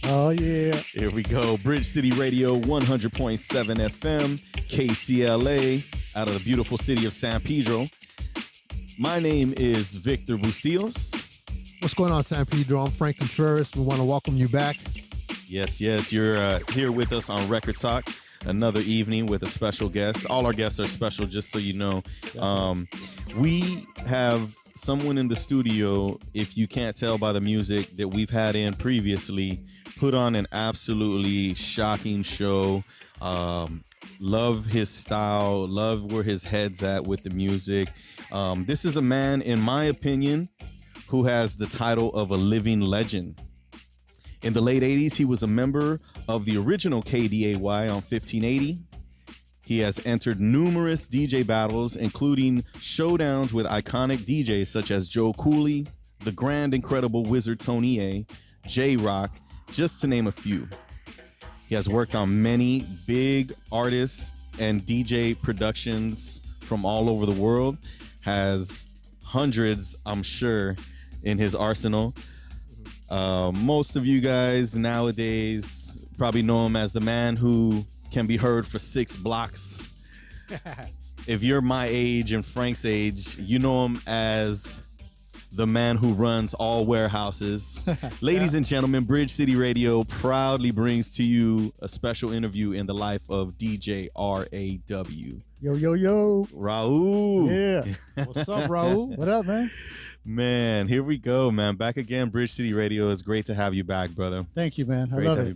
Oh, yeah. Here we go. Bridge City Radio, 100.7 FM, KCLA, out of the beautiful city of San Pedro. My name is Victor Bustillos. What's going on, San Pedro? I'm Frank Contreras. We want to welcome you back. Yes, you're here with us on Record Talk. Another evening with a special guest. All our guests are special, just so you know. We have someone in the studio, if you can't tell by the music that we've had in previously, put on an absolutely shocking show. Love his style, love where his head's at with the music. This is a man, in my opinion, who has the title of a living legend. In the late 80s, he was a member of the original KDAY on 1580. He has entered numerous DJ battles, including showdowns with iconic DJs such as Joe Cooley, the grand incredible Wizard Tony A, J-Rock, just to name a few. He has worked on many big artists and DJ productions from all over the world, has hundreds, I'm sure, in his arsenal. Most of you guys nowadays probably know him as the man who can be heard for 6BLOCC. If you're my age and Frank's age, you know him as the man who runs all warehouses. Ladies and gentlemen, Bridge City Radio proudly brings to you a special interview in the life of DJ R.A.W. Yo, yo, yo. Raul. Yeah. What's up, Raul? What up, man? Man, here we go, man. Back again, Bridge City Radio. It's great to have you back, brother. Thank you, man. Great I love to have it. you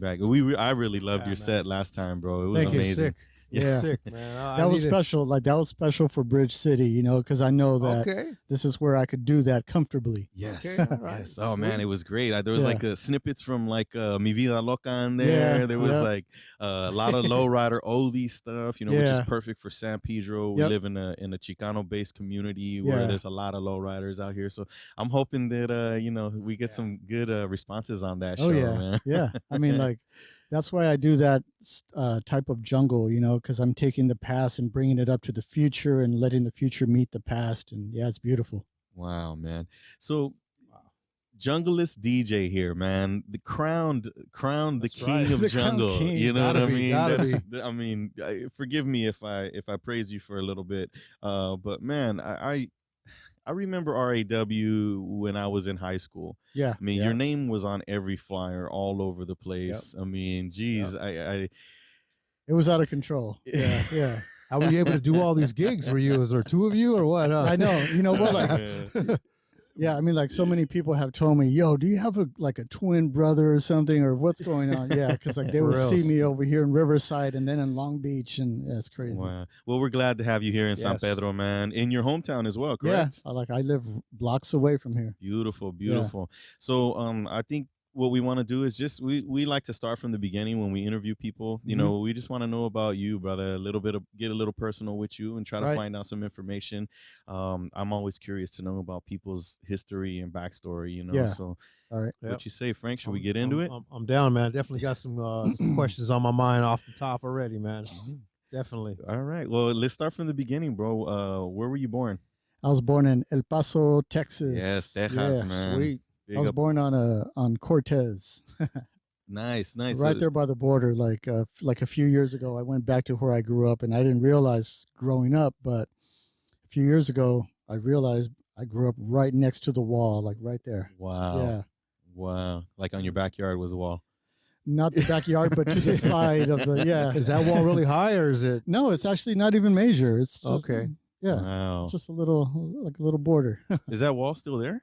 back. I really loved your set last time, bro. It was Thank you. amazing. Sick. Yeah, Sick, man. that was special. Like, that was special for Bridge City, you know, because I know that Okay. this is where I could do that comfortably. Yes. Okay, all right. Yes. Oh man, it was great. There was Yeah. like snippets from like Mi Vida Loca in there. Yeah, There was yeah. like a lot of lowrider oldie stuff, you know, which is Yeah. perfect for San Pedro. We Yep. live in a Chicano based community where Yeah. there's a lot of lowriders out here. So I'm hoping that you know, we get some good responses on that show, Oh, yeah. man. Yeah. I mean, like, that's why I do that type of jungle, you know, because I'm taking the past and bringing it up to the future and letting the future meet the past. And yeah, it's beautiful. Wow, man. So Junglist DJ here, man. The crowned the That's king right. of The crowned jungle. king. You know what I Gotta be, mean? gotta I mean, forgive me if I praise you for a little bit. But man, I remember R.A.W. when I was in high school. Yeah. I mean, Yeah. your name was on every flyer all over the place. I mean, geez, It was out of control. Yeah. Yeah. How were you able to do all these gigs? Was there two of you or what? I know. You know what? Like, Yeah. yeah, I mean, like, so many people have told me, yo, do you have a twin brother or something, or what's going on? Yeah, because like they For would see reals. me over here in Riverside and then in Long Beach, and yeah, it's crazy. Wow. Well, we're glad to have you here in San Yes. Pedro, man. In your hometown as well, Yeah, correct? I live blocks away from here. Beautiful, beautiful. So I think what we want to do is just we like to start from the beginning when we interview people. You know, we just want to know about you, brother, a little bit of get a little personal with you and try to Right. find out some information. I'm always curious to know about people's history and backstory, you know. Yeah. So All right. Yep. what you say, Frank? Should we get into it? I'm down, man. Definitely got some questions on my mind off the top already, man. Definitely. All right. Well, let's start from the beginning, bro. Where were you born? I was born in El Paso, Texas. Yes, Texas, Yeah. man. Sweet. Big I was up. born on Cortez, Nice. right there by the border. Like a few years ago, I went back to where I grew up, and I didn't realize growing up, but a few years ago, I realized I grew up right next to the wall, like right there. Wow. Yeah, Wow. Like on your backyard was a wall. not the backyard, but to the side of the Is that wall really high or is it? No, it's actually not even major. It's just, Okay. Yeah, Wow. it's just a little border. Is that wall still there?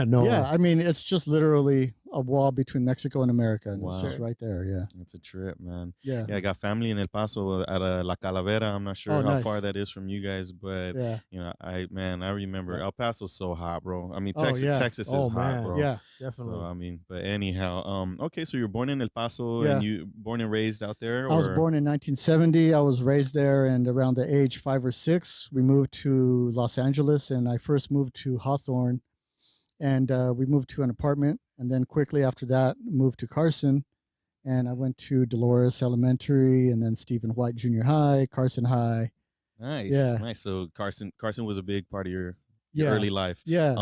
No Yeah, way. I mean, it's just literally a wall between Mexico and America, and it's just Wow. right there. Yeah, It's a trip, man. yeah. Yeah, I got family in El Paso at La Calavera. I'm not Oh, sure how far nice. that is from you guys, but Yeah. I remember Yeah. El Paso's so hot, bro. I mean, Oh, yeah. Texas is Oh hot, man. bro. Yeah. So Definitely. I mean, but anyhow, okay, so you're born in El Paso and Yeah. you born and raised out there, I was or born in 1970. I was raised there, and around the age 5 or 6, we moved to Los Angeles, and I first moved to Hawthorne, and we moved to an apartment, and then quickly after that, moved to Carson, and I went to Dolores Elementary, and then Stephen White Junior High, Carson High. nice, Yeah, nice. So Carson was a big part of your yeah, early life. yeah.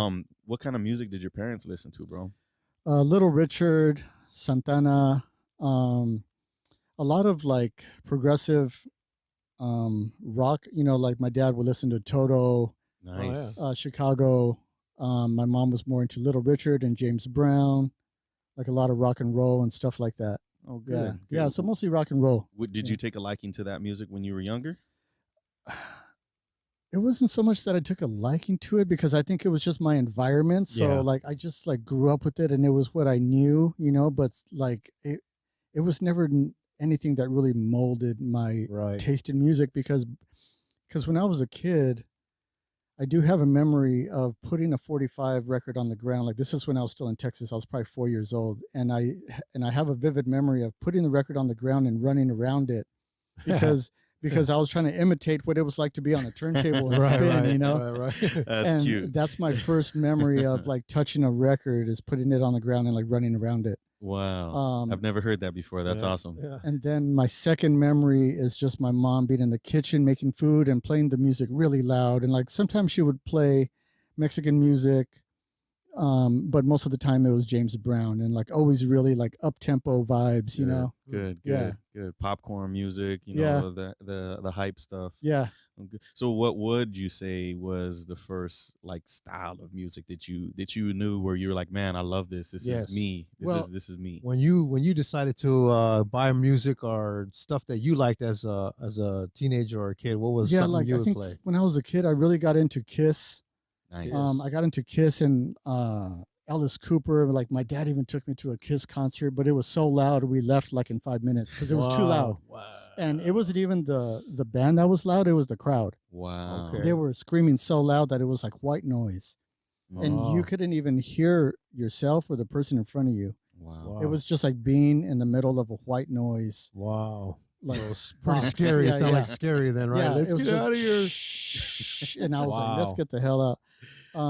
What kind of music did your parents listen to, bro? Little Richard, Santana, um, a lot of like progressive rock. Like my dad would listen to Toto, Oh yeah. Nice. Chicago. My mom was more into Little Richard and James Brown, like a lot of rock and roll and stuff like that. Oh, Yeah, good, yeah. good. So mostly rock and roll. Did Yeah. you take a liking to that music when you were younger? It wasn't so much that I took a liking to it because I think it was just my environment. So Yeah. like I just like grew up with it and it was what I knew. But like it was never anything that really molded my Right. taste in music because when I was a kid, I do have a memory of putting a 45 record on the ground. Like this is when I was still in Texas. I was probably 4 years old, and I have a vivid memory of putting the record on the ground and running around it because because I was trying to imitate what it was like to be on a turntable and Right. spin, Right. Right. That's and cute. that's my first memory of like touching a record is putting it on the ground and like running around it. Wow. I've never heard that before. That's Yeah. awesome. Yeah. And then my second memory is just my mom being in the kitchen making food and playing the music really loud. And like sometimes she would play Mexican music, but most of the time it was James Brown and like always really like up tempo vibes, you Good, know? good, Yeah. good. Popcorn music, Yeah. the hype stuff. Yeah. Okay. So what would you say was the first like style of music that you knew where you were like, man, I love this. This Yes. is me. Well, This is me. When you decided to buy music or stuff that you liked as a teenager or a kid, what was Yeah, something like you I would think play? when I was a kid, I really got into Kiss. Nice. I got into Kiss and Alice Cooper. Like my dad even took me to a Kiss concert, but it was so loud we left like in 5 minutes because it was too loud. Wow. And it wasn't even the band that was loud; it was the crowd. Wow. Okay. They were screaming so loud that it was like white noise, and you Oh. couldn't even hear yourself or the person in front of you. Wow. It was just like being in the middle of a white noise. Wow. Like So it's pretty box. scary. Yeah, It sounded yeah. like scary then, right? Yeah, Let's it was get just out of here. shh, and I was like, let's Wow. get the hell out.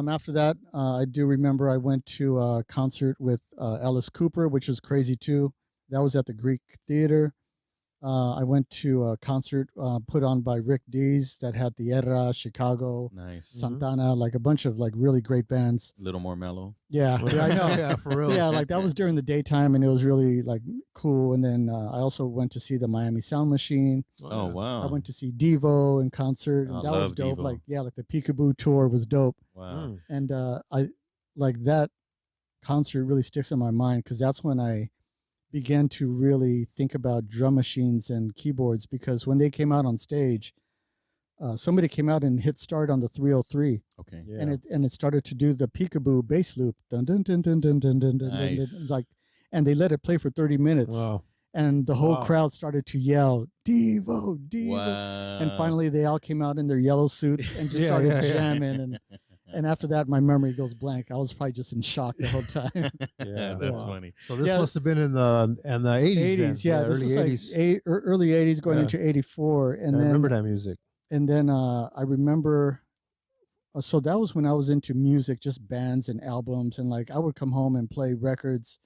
After that, I do remember I went to a concert with Alice Cooper, which was crazy too. That was at the Greek Theater. I went to a concert put on by Rick Dees that had the Era, Chicago, Nice. Santana, like a bunch of like really great bands. A little more mellow. Yeah, yeah, I know. Yeah, for real. Yeah, like that was during the daytime, and it was really like cool. And then I also went to see the Miami Sound Machine. Oh, wow. I went to see Devo in concert, and I that was love dope. Devo. Like like the Peekaboo tour was dope, Wow. and I like that concert really sticks in my mind because that's when I began to really think about drum machines and keyboards because when they came out on stage, somebody came out and hit start on the 303 Okay. Yeah. and it started to do the peekaboo bass loop dun dun dun dun dun dun dun dun, Nice. dun, like, and they let it play for 30 minutes Wow. and the whole Wow. crowd started to yell Devo Devo Wow. and finally they all came out in their yellow suits and just Yeah, started yeah, yeah. jamming and after that my memory goes blank. I was probably just in shock the whole time. Yeah. That's Wow. funny. So this Yeah. must have been in the 80s. 80s, then. yeah, this early was like 80s. early 80s going Yeah. into 84 and I then remember that music. and then I remember so that was when I was into music, just bands and albums, and like I would come home and play records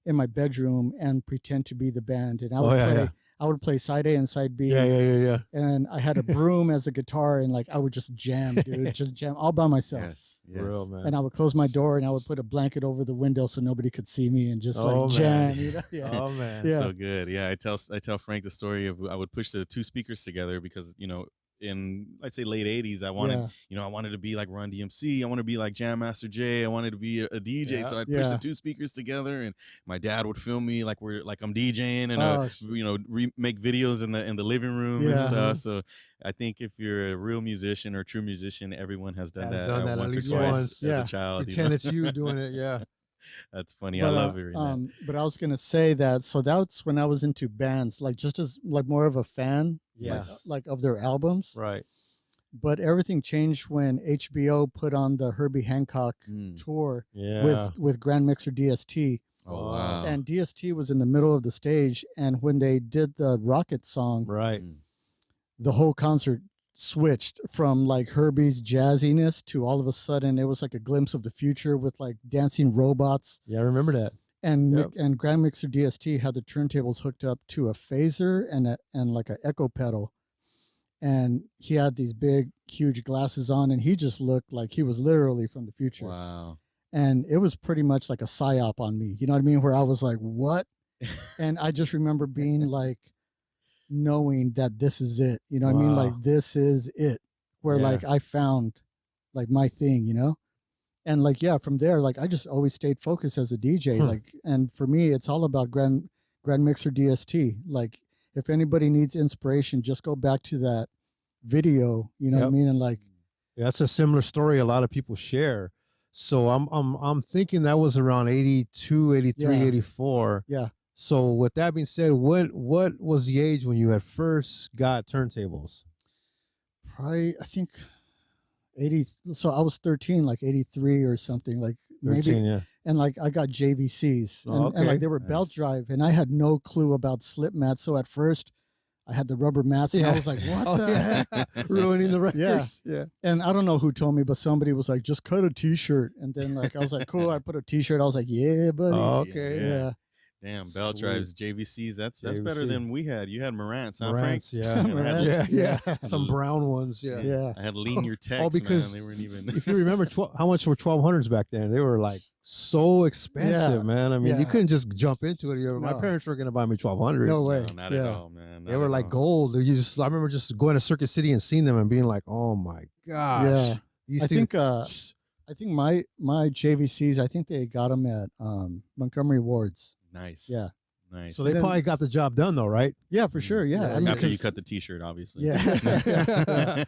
in my bedroom and pretend to be the band, and I would play side A and side B, Yeah. and I had a broom as a guitar, and like I would just jam, dude, just jam all by myself. Yes. For real, man. And I would close my door and I would put a blanket over the window so nobody could see me and just Oh, like man. jam. Yeah. Oh man. Yeah. So good. Yeah, I tell Frank the story of I would push the two speakers together because in, let's say, late 80s, I wanted, Yeah. you know, I wanted to be like Run DMC. I want to be like Jam Master Jay. I wanted to be a DJ. Yeah. So I'd push Yeah. the two speakers together, and my dad would film me like I'm DJing, and Oh, you know, make videos in the living room and Yeah. stuff. So I think if you're a real musician or a true musician, everyone has done that at once or least twice once. as Yeah. a child. Pretend it's you doing it. Yeah. That's funny. I love hearing that. But I was gonna say that, so that's when I was into bands, like just as like more of a fan, Yes. like of their albums. Right. But everything changed when HBO put on the Herbie Hancock tour Yeah. with Grand Mixer DST. Oh Wow. wow. And DST was in the middle of the stage, and when they did the Rocket song, Right. the whole concert switched from like Herbie's jazziness to all of a sudden it was like a glimpse of the future with like dancing robots. Yeah, I remember that. And Yep. and Grand Mixer DST had the turntables hooked up to a phaser and like an echo pedal. And he had these big, huge glasses on, and he just looked like he was literally from the future. Wow. And it was pretty much like a psyop on me. You know what I mean? Where I was like, what? And I just remember being like, knowing that this is it. You know what I mean? Like, Wow. this is it. Where Yeah. like I found like my thing, you know? And like, yeah, from there, like I just always stayed focused as a DJ. Like, and for me, it's all about Grand Mixer DST. Like, if anybody needs inspiration, just go back to that video, you know what I Yep. mean? And like, Yeah, that's a similar story a lot of people share. So I'm thinking that was around 82, 83, Yeah. 84. yeah, So with that being said, what was the age when you had first got turntables? probably, I think 80. So I was 13, like 83 or something, like 13, maybe. yeah. And like I got JVCs, and, Oh, and like okay. they were belt Nice. drive, and I had no clue about slip mats. So at first, I had the rubber mats, and I Yeah. was like, "What Oh, the yeah. heck?" Ruining the records. Yeah. And I don't know who told me, but somebody was like, "Just cut a T-shirt," and then like I was like, "Cool." I put a T-shirt. I was like, "Yeah, buddy." Oh, okay. yeah. Damn, belt Sweet. drives, JVCs. That's better JVC. than we had. You had Marantz, huh, Frank? Marantz, yeah. Marantz, yeah. yeah. Some brown ones, yeah. Yeah. I had linear text, because man. They weren't even. if you remember how much were 1200s back then, they were like so expensive, Yeah. man. I mean, you Yeah. couldn't just jump into it. My No. parents weren't going to buy me 1200s. No way. No, not Yeah. at all, man. They Not were at like all. gold. I remember just going to Circuit City and seeing them and being like, "Oh my gosh!" Yeah. These I things- think I think my JVCs, I think they got them at Montgomery Wards. Nice. Yeah. Nice. so they then- probably got the job done, though, right? Yeah, for sure. Yeah. Yeah, I mean, After you 'cause- cut the T-shirt, obviously. Yeah.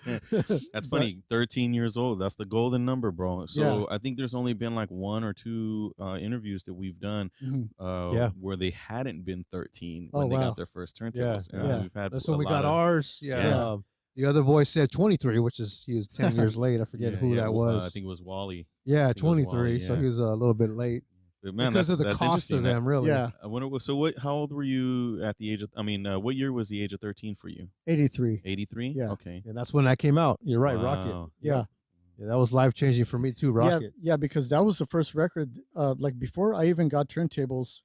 That's funny. 13 years old. That's the golden number, bro. So Yeah. I think there's only been like one or two interviews that we've done Mhm. Yeah. where they hadn't been 13 Oh, when they wow. got their first turntables. Yeah, yeah. We've had That's a when we lot got of- ours. Yeah. Yeah. The other boy said 23, which is he was 10 years late. I forget who that was. I think it was Wally. yeah, think it was 23. Wally, So yeah. he was a little bit late But man, because of the that's cost of interesting. them, really. Yeah. I wonder. So what? How old were you at the age of? I mean, what year was the age of 13 for you? 83. 83. Yeah. Okay. And that's when I came out. You're right, Rocket. Wow. Yeah. Yeah, that was life changing for me too, Rocket. Yeah, because that was the first record. Like before I even got turntables,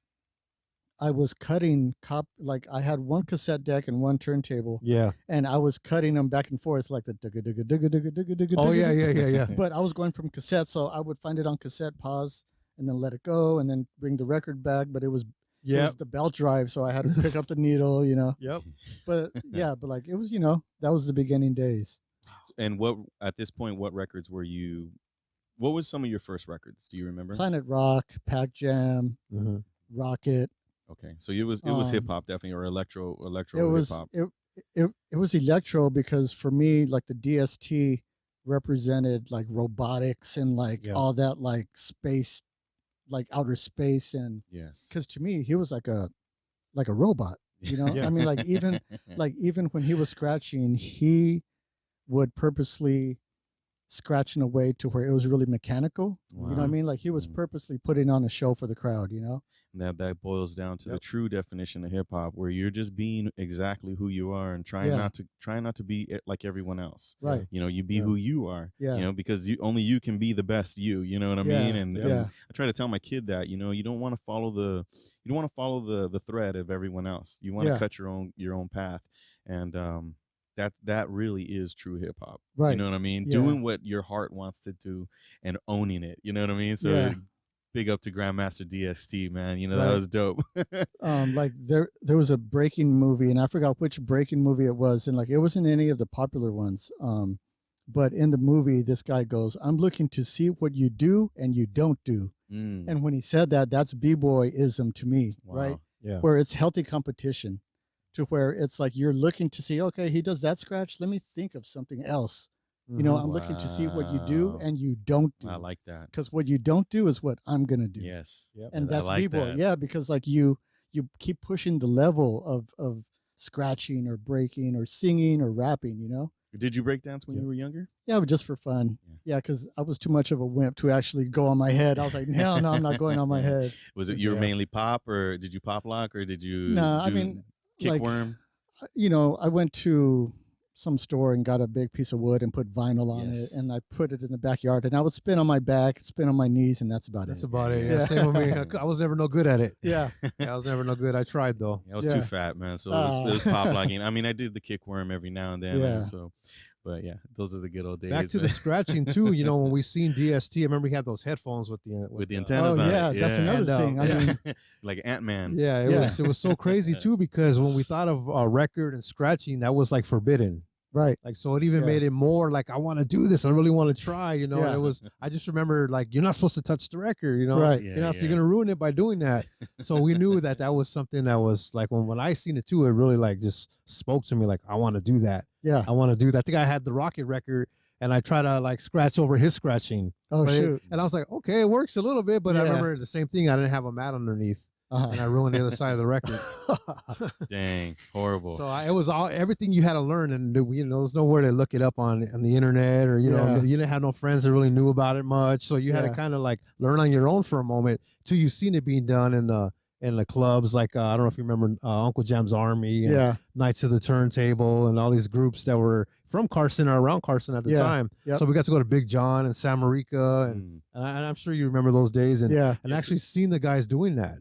I was cutting like I had one cassette deck and one turntable, Yeah. and I was cutting them back and forth like the digga digga digga digga digga digga. Oh yeah, digga. yeah, yeah, yeah. But I was going from cassette, so I would find it on cassette, pause, and then let it go, and then bring the record back. But it was Yeah. the belt drive, so I had to pick up the needle, you know. Yep. But yeah, but like it was, you know, that was the beginning days. And what at this point, what records were you? What was some of your first records? Do you remember? Planet Rock, Pac Jam, Mhm. Rocket. Okay, so it was hip hop definitely, or electro It was hip hop. it was electro because for me, like the DST represented like robotics and like Yeah. all that like space, like outer space, and Yes. because to me he was like a robot. You know, Yeah. I mean, like even when he was scratching, he would purposely scratch in a way to where it was really mechanical. You know what I Wow. mean? Like he was Mm. purposely putting on a show for the crowd. You know? That boils down to the Yep. true definition of hip hop, where you're just being exactly who you are and trying Yeah. not to be like everyone else. Right. You know, you be Yeah. who you are. Yeah. You know, because only you can be the best you. You know what I Yeah. mean? And Yeah. I try to tell my kid that, you know, you don't want to follow the thread of everyone else. You want to Yeah. cut your own path, and that really is true hip hop. You Right. know what I mean? Yeah. Doing what your heart wants to do and owning it. You know what I mean? So Yeah. big up to Grandmaster DST, man. You know, Right. that was dope. Like there was a breaking movie, and I forgot which breaking movie it was, and like it wasn't any of the popular ones. But in the movie, this guy goes, "I'm looking to see what you do and you don't do." Mm, And when he said that, that's b-boyism to me, right? wow. Yeah. Where it's healthy competition, to where it's like you're looking to see, okay, he does that scratch. Let me think of something else. You know, I'm looking to see what you do Wow. and you don't do. I like that. Because what you don't do is what I'm gonna do. Yes. Yep. And I that's like b-boy. that. Yeah, because like you keep pushing the level of scratching or breaking or singing or rapping, you know? Did you break dance when Yeah. you were younger? Yeah, but just for fun. Yeah, because I was too much of a wimp to actually go on my head. I was like, no, I'm not going on my head. Was it you were Yeah. mainly pop, or did you pop lock, or did you No, I do mean, like, kickworm? you know, I went to some store and got a big piece of wood and put vinyl on Yes. it, and I put it in the backyard, and I would spin on my back, spin on my knees, and that's about That's it. about it. Yeah. Yeah. Same with me. I was never no good at it. Yeah. Yeah, I was never no good. I tried though. I was Yeah. too fat, man. So it was pop locking. I mean, I did the kickworm every now and then. Yeah. So, but yeah, those are the good old days. Back to the man. scratching too. You know, when we seen DST, I remember he had those headphones with the with the Oh antennas on yeah, it. that's another And, thing. I mean, like Ant-Man. Yeah, Yeah. it was so crazy too, because when we thought of record and scratching, that was like forbidden. right. Like, so it even Yeah. made it more like, I want to do this. I really want to try, you know. Yeah. And it was, I just remember, like, you're not supposed to touch the record, you know. Right. Yeah, You're yeah. going to ruin it by doing that. So we knew that that was something that was like, when I seen it too, it really like just spoke to me. Like, I want to do that. Yeah. I want to do that. I think I had the Rocket record, and I try to like scratch over his scratching. Oh But shoot. and I was like, okay, it works a little bit, but I Yeah. remember the same thing. I didn't have a mat underneath, and I ruined the other side of the record. Dang, horrible. So it was all everything you had to learn, and you know, there's nowhere to look it up on the internet, or you know, Yeah. you didn't have no friends that really knew about it much, so you had to Yeah. kind of like learn on your own for a moment till you seen it being done in the clubs. Like I don't know if you remember Uncle Jam's Army and Yeah. Knights of the Turntable and all these groups that were from Carson or around Carson at the Yeah. time. Yep. So we got to go to Big John and San Marica, and, Mm. and I'm sure you remember those days, and Yeah. and Yes. actually seen the guys doing that.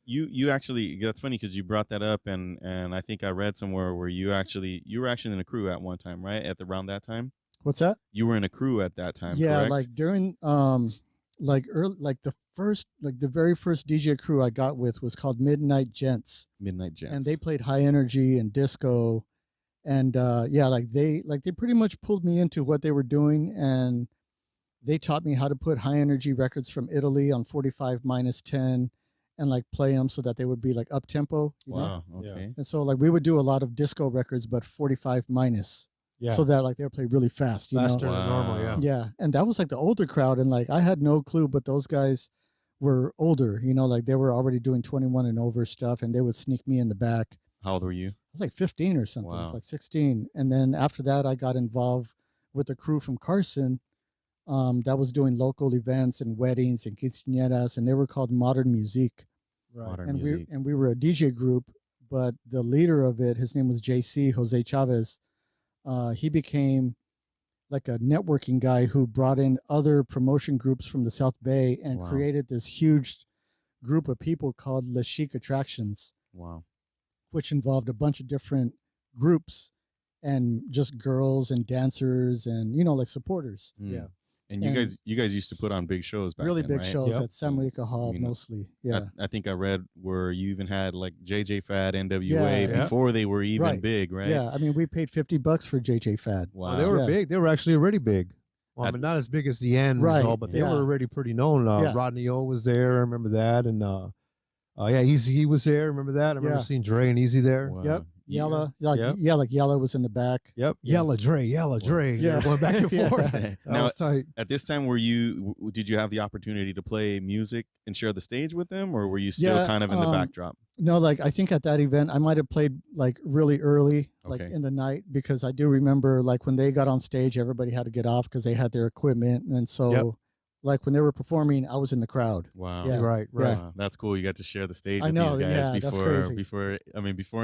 You actually, that's funny because you brought that up, and I think I read somewhere where you were actually in a crew at one time, right? Around that time, What's that? you were in a crew at that time. Yeah, correct? like during like early, like the very first DJ crew I got with was called Midnight Gents, Midnight Jets. and they played high energy and disco, and yeah, like they pretty much pulled me into what they were doing, and they taught me how to put high energy records from Italy on 45-10 and like play them so that they would be like up tempo, you know? Wow. Yeah. Okay. And so like we would do a lot of disco records, but 45-, Yeah, so that like they would play really fast, you faster know? than normal. Yeah. Yeah, and that was like the older crowd, and like I had no clue, but those guys were older, you know, like they were already doing 21 and over stuff, and they would sneak me in the back. How old were you? I was like 15 or something. It was Wow. like 16, and then after that, I got involved with a crew from Carson that was doing local events and weddings and quinceañeras, and they were called Modern Music. Right. Modern And music. we were a DJ group, but the leader of it, his name was JC Jose Chavez. He became like a networking guy who brought in other promotion groups from the South Bay and Wow. created this huge group of people called Le Chic Attractions, Wow. which involved a bunch of different groups and just girls and dancers and, you know, like supporters. Mm. Yeah. And And- you guys used to put on big shows back Really then, big right? shows Yep. at San Marica Hall I mean, mostly. Yeah. I think I read where you even had like JJ Fad, NWA Yeah. Yeah. before they were even Right. big, right? Yeah. I mean, we paid $50 for JJ Fad. Wow. Oh, they were Yeah. big. They were actually already big. Well, I I- mean, not as big as the end, Right, result, but they yeah. were already pretty known. Yeah. Rodney O was there. I remember that, and yeah, Easy was there. Remember that? I remember Yeah. seeing Dre and Easy there. Wow. Yep. Yeah. Yella, like Yep. yeah, like Yella was in the back. Yep. Yeah. Yella Dre, Yella Dre. Yeah. Yeah, going back and Yeah. forth. That Now, was tight. at this time, did you have the opportunity to play music and share the stage with them, or were you still Yeah, kind of in the backdrop? No, like I think at that event I might have played like really early, like Okay. in the night, because I do remember like when they got on stage, everybody had to get off because they had their equipment, and so Yep. like when they were performing, I was in the crowd. Wow. Yeah. Right, right. Wow, that's cool. You got to share the stage I with know, these guys yeah, that's crazy. before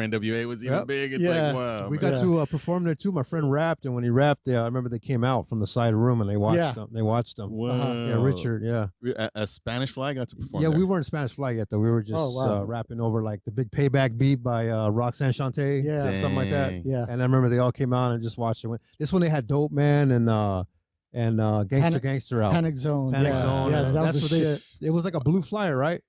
NWA was even Yep. big. It's Yeah. like wow. We man. got Yeah. to perform there too. My friend rapped, and when he rapped, I remember they came out from the side room and they watched Yeah. them. They watched them. Wow. Yeah, Richard. Yeah, A Spanish Fly got to perform. yeah. there. We weren't Spanish Fly yet though. We were just wow. rapping over like the big Payback beat by Roxanne Shante. Yeah. something like that. Dang. Yeah, And I remember they all came out and just watched it. This one they had Dope Man and and Gangster album. Panic Zone. Panic yeah. Zone. Yeah, that That's was what the they. shit. It was like a blue flyer, right?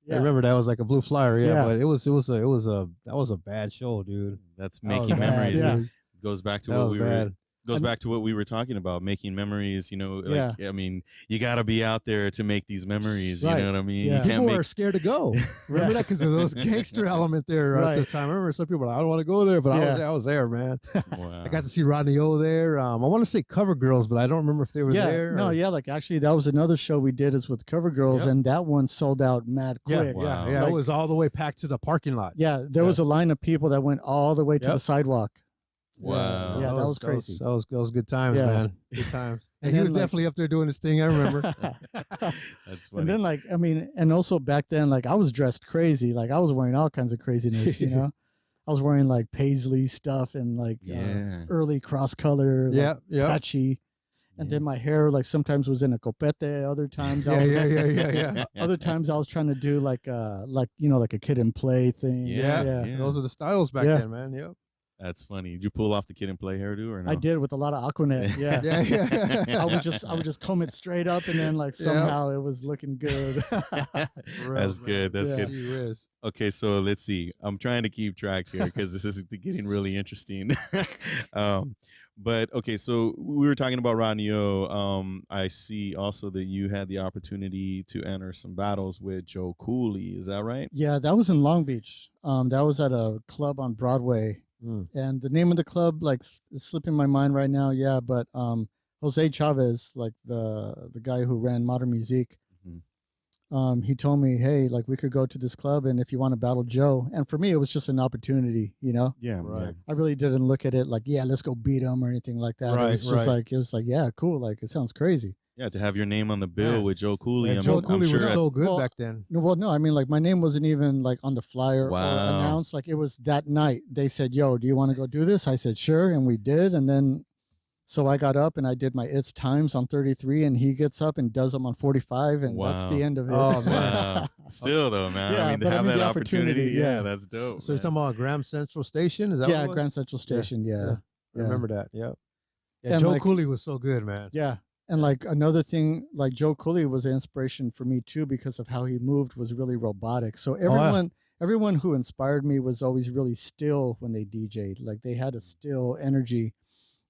Yeah. I remember that was like a blue flyer. Yeah, Yeah. but that was a bad show, dude. That's That was making bad, memories. yeah. dude. Goes back to That what was we bad. were goes And- back to what we were talking about, making memories. You know, like Yeah. I mean, you got to be out there to make these memories. Right. You know what I mean? Yeah. You can't People make are scared to go. Remember that because of those gangster element there at the Right. time. I remember some people were like, I don't want to go there, but Yeah. I was there, man. Wow. I got to see Rodney O there. I want to say Cover Girls, but I don't remember if they were yeah. there. No, or- yeah, like actually that was another show we did is with Cover Girls, Yep. and that one sold out mad Yeah, quick. Wow. yeah. Like- It was all the way packed to the parking lot. Yeah, there was a line of people that went all the way to Yep. the sidewalk. Wow. Yeah, that was crazy. That was good times, Yeah. man. Good times. And, And he then, was like- definitely up there doing his thing. I remember. That's funny. And then like I mean, and also back then, like I was dressed crazy. Like I was wearing all kinds of craziness, you know. I was wearing like paisley stuff and like yeah. early cross color, like, yeah, yeah. patchy. And then my hair like sometimes was in a copete, other times I Yeah, was, yeah. other times I was trying to do like you know, like a kid and play thing. Yeah. Those are the styles back Yeah. then, man. Yep. That's funny. Did you pull off the Kid and Play hairdo or no? I did with a lot of Aquanet. Yeah. Yeah, yeah. I would just comb it straight up and then like Yeah. somehow it was looking good. That's good. That's Yeah. good. Gee whiz. Okay, so let's see. I'm trying to keep track here because this is getting really interesting. But okay, so we were talking about Rodney O. I see also that you had the opportunity to enter some battles with Joe Cooley. Is that right? Yeah, that was in Long Beach. That was at a club on Broadway. Mm. And the name of the club like is slipping my mind right now. Yeah, but Jose Chavez, like the guy who ran Modern Music, he told me, hey, like we could go to this club and if you want to battle Joe. And for me, it was just an opportunity, you know. Yeah, Right. I really didn't look at it like, yeah, let's go beat him or anything like that. Right, It was just right. like, it was like, yeah, cool. Like it sounds crazy. Yeah, to have your name on the bill Yeah. with Joe Cooley. Yeah, I'm, Joe I'm Cooley sure was so good Well, back then. No, well, no, I mean, like my name wasn't even like on the flyer or Wow. announced. Like it was that night. They said, "Yo, do you want to go do this?" I said, "Sure," and we did. And then, so I got up and I did my It's Times on 33, and he gets up and does them on 45, and that's the Wow. end of it. Oh, man. Wow. Still though, man. Yeah, I mean, to but I have mean, that the opportunity, opportunity, yeah, yeah. that's dope. So you're man. talking about Graham Central Station? Is that yeah, what it was? Grand Central Station. Yeah, I remember that. Yeah. Yeah, And Joe like- Cooley was so good, man. yeah. And like another thing, like Joe Cooley was an inspiration for me too because of how he moved was really robotic. So yeah. everyone who inspired me was always really still when they DJ'd. Like they had a still energy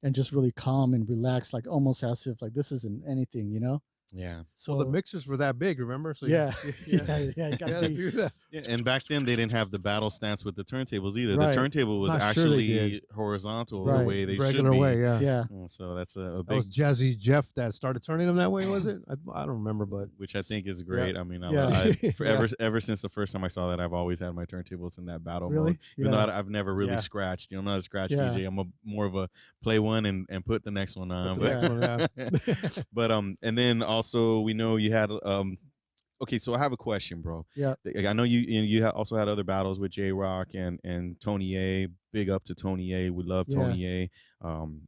and just really calm and relaxed, like almost as if like this isn't anything, you know? Yeah. So So the mixers were that big, remember? So yeah, you yeah, it you gotta gotta be- do that. Yeah, and back then they didn't have the battle stance with the turntables either. Right. The turntable was Not sure they actually did. horizontal Right. the way they Regular should be. way, yeah. yeah. So that's a That big, was Jazzy Jeff that started turning them that way, was it? I don't remember, but which I think is great. I mean, Yeah. ever since the first time I saw that, I've always had my turntables in that battle Really? mode. Even though Yeah. I've never really Yeah. scratched. You know, I'm not a scratch Yeah. DJ. I'm more of a play one and put the next one on. the next one, But and then also we know you had okay, so I have a question, bro. Yeah. I know you also had other battles with J-Rock and Tony A. Big up to Tony A. We love Yeah. Tony A.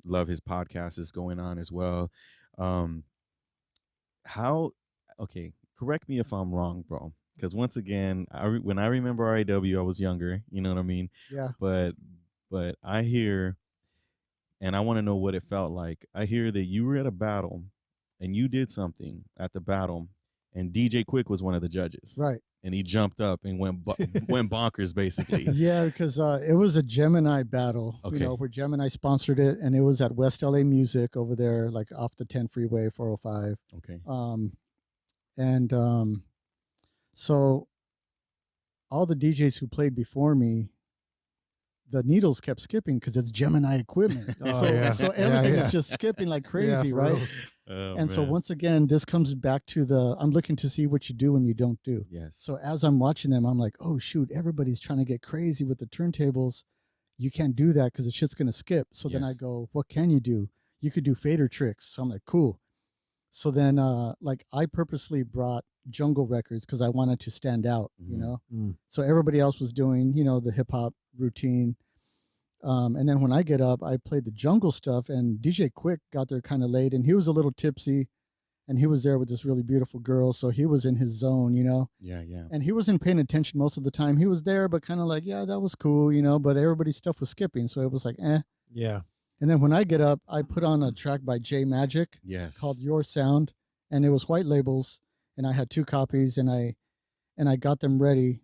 Love his podcast is going on as well. Okay, correct me if I'm wrong, bro. Because once again, when I remember R.A.W., I was younger. You know what I mean? Yeah. But I hear, and I want to know what it felt like. I hear that you were at a battle, and you did something at the battle, and DJ Quick was one of the judges, Right. and he jumped up and went bonkers, basically. Yeah, because it was a Gemini battle, Okay. you know, where Gemini sponsored it, and it was at West LA Music over there, like off the 10 freeway, 405. Okay. So all the DJs who played before me, the needles kept skipping because it's Gemini equipment. Oh, so, yeah. so Yeah, everything yeah. is just skipping like Yeah, crazy, for right? real. Oh, And so man. once again, this comes back to I'm looking to see what you do and you don't do. Yes. So as I'm watching them, I'm like, oh shoot, everybody's trying to get crazy with the turntables. You can't do that because the shit's gonna skip. So then I Yes. go, what can you do? You could do fader tricks. So I'm like, cool. So then like I purposely brought jungle records because I wanted to stand out, you Mhm. know. Mm. So everybody else was doing, you know, the hip hop routine. And then when I get up, I played the jungle stuff, and DJ Quick got there kind of late, and he was a little tipsy, and he was there with this really beautiful girl, so he was in his zone, you know. Yeah. Yeah. And he wasn't paying attention most of the time. He was there, but kind of like, yeah, that was cool, you know. But everybody's stuff was skipping, so it was like, eh. Yeah. And then when I get up, I put on a track by J Magic Yes. called Your Sound, and it was white labels, and I had 2 copies, and I got them ready,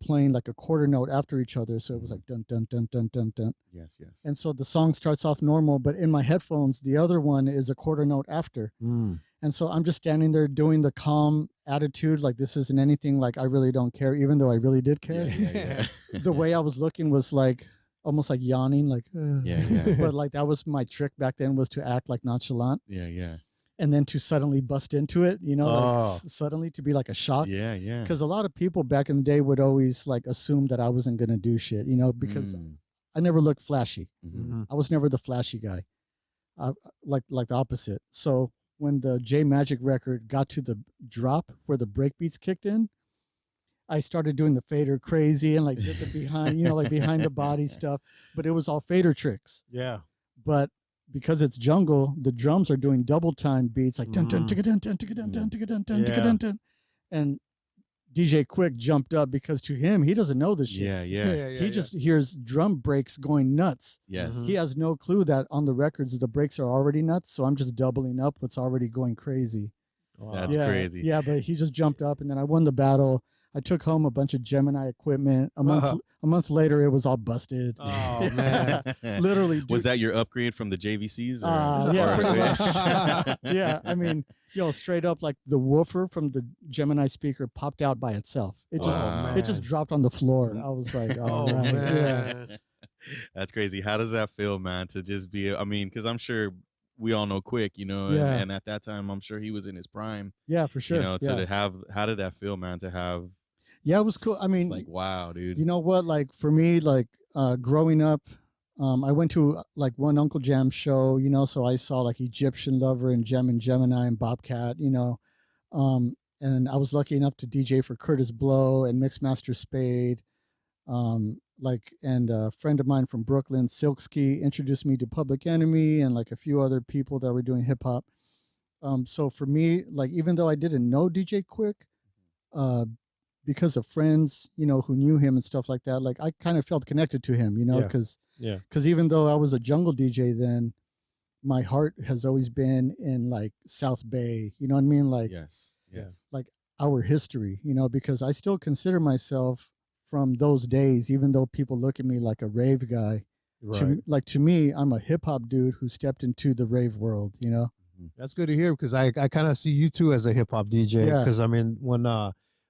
playing like a quarter note after each other, so it was like dun dun dun dun dun dun. Yes, yes. And so the song starts off normal, but in my headphones, the other one is a quarter note after. Mm. And so I'm just standing there doing the calm attitude, like this isn't anything, like I really don't care, even though I really did care. Yeah. The way I was looking was like almost like yawning, like Yeah. but like that was my trick back then, was to act like nonchalant, Yeah. and then to suddenly bust into it, you know, like Oh. suddenly to be like a shock. Yeah. Because a lot of people back in the day would always like assume that I wasn't gonna do shit, you know, because I never looked flashy. Mhm. I was never the flashy guy, like the opposite. So when the J Magic record got to the drop where the breakbeats kicked in, I started doing the fader crazy and like did the behind, you know, like behind the body stuff, but it was all fader tricks. Yeah. But because it's jungle, the drums are doing double time beats like dun dun Mhm. ticka dun dun ticka dun dun ticka dun dun ticka Yeah. dun dun, and DJ Quick jumped up because to him he doesn't know this shit. Yeah. He just hears drum breaks going nuts. Yes. Mhm. He has no clue that on the records the breaks are already nuts, so I'm just doubling up what's already going crazy. Wow. That's yeah, crazy. Yeah, but he just jumped up, and then I won the battle. I took home a bunch of Gemini equipment. A month later, it was all busted. Oh man. Literally. Was that your upgrade from the JVCs? Yeah, or- pretty much. Yeah, I mean, straight up, like the woofer from the Gemini speaker popped out by itself. It just Wow. it just dropped on the floor. I was like, Oh oh right. Yeah. man. That's crazy. How does that feel, man? To just be, I mean, because I'm sure we all know Quick, you know, Yeah. and at that time, I'm sure he was in his prime. Yeah, for sure. You know, yeah. to have, how did that feel, man? To have, Yeah, it was cool. I mean, it's like, wow, dude. you know what? Like for me, like growing up, I went to like one Uncle Jam show, you know, so I saw like Egyptian Lover and Gem and Gemini and Bobcat, you know, and I was lucky enough to DJ for Curtis Blow and Mixmaster Spade, and a friend of mine from Brooklyn, Silkski, introduced me to Public Enemy and like a few other people that were doing hip hop. So for me, like even though I didn't know DJ Quick, because of friends, you know, who knew him and stuff like that, like I kind of felt connected to him, you know, Yeah. because even though I was a jungle DJ then, my heart has always been in like South Bay, you know what I mean? Like, Yes. like our history, you know, because I still consider myself from those days, even though people look at me like a rave guy. Right. To me, I'm a hip hop dude who stepped into the rave world, you know? That's good to hear because I kind of see you too as a hip hop DJ. Yeah. Because I mean, when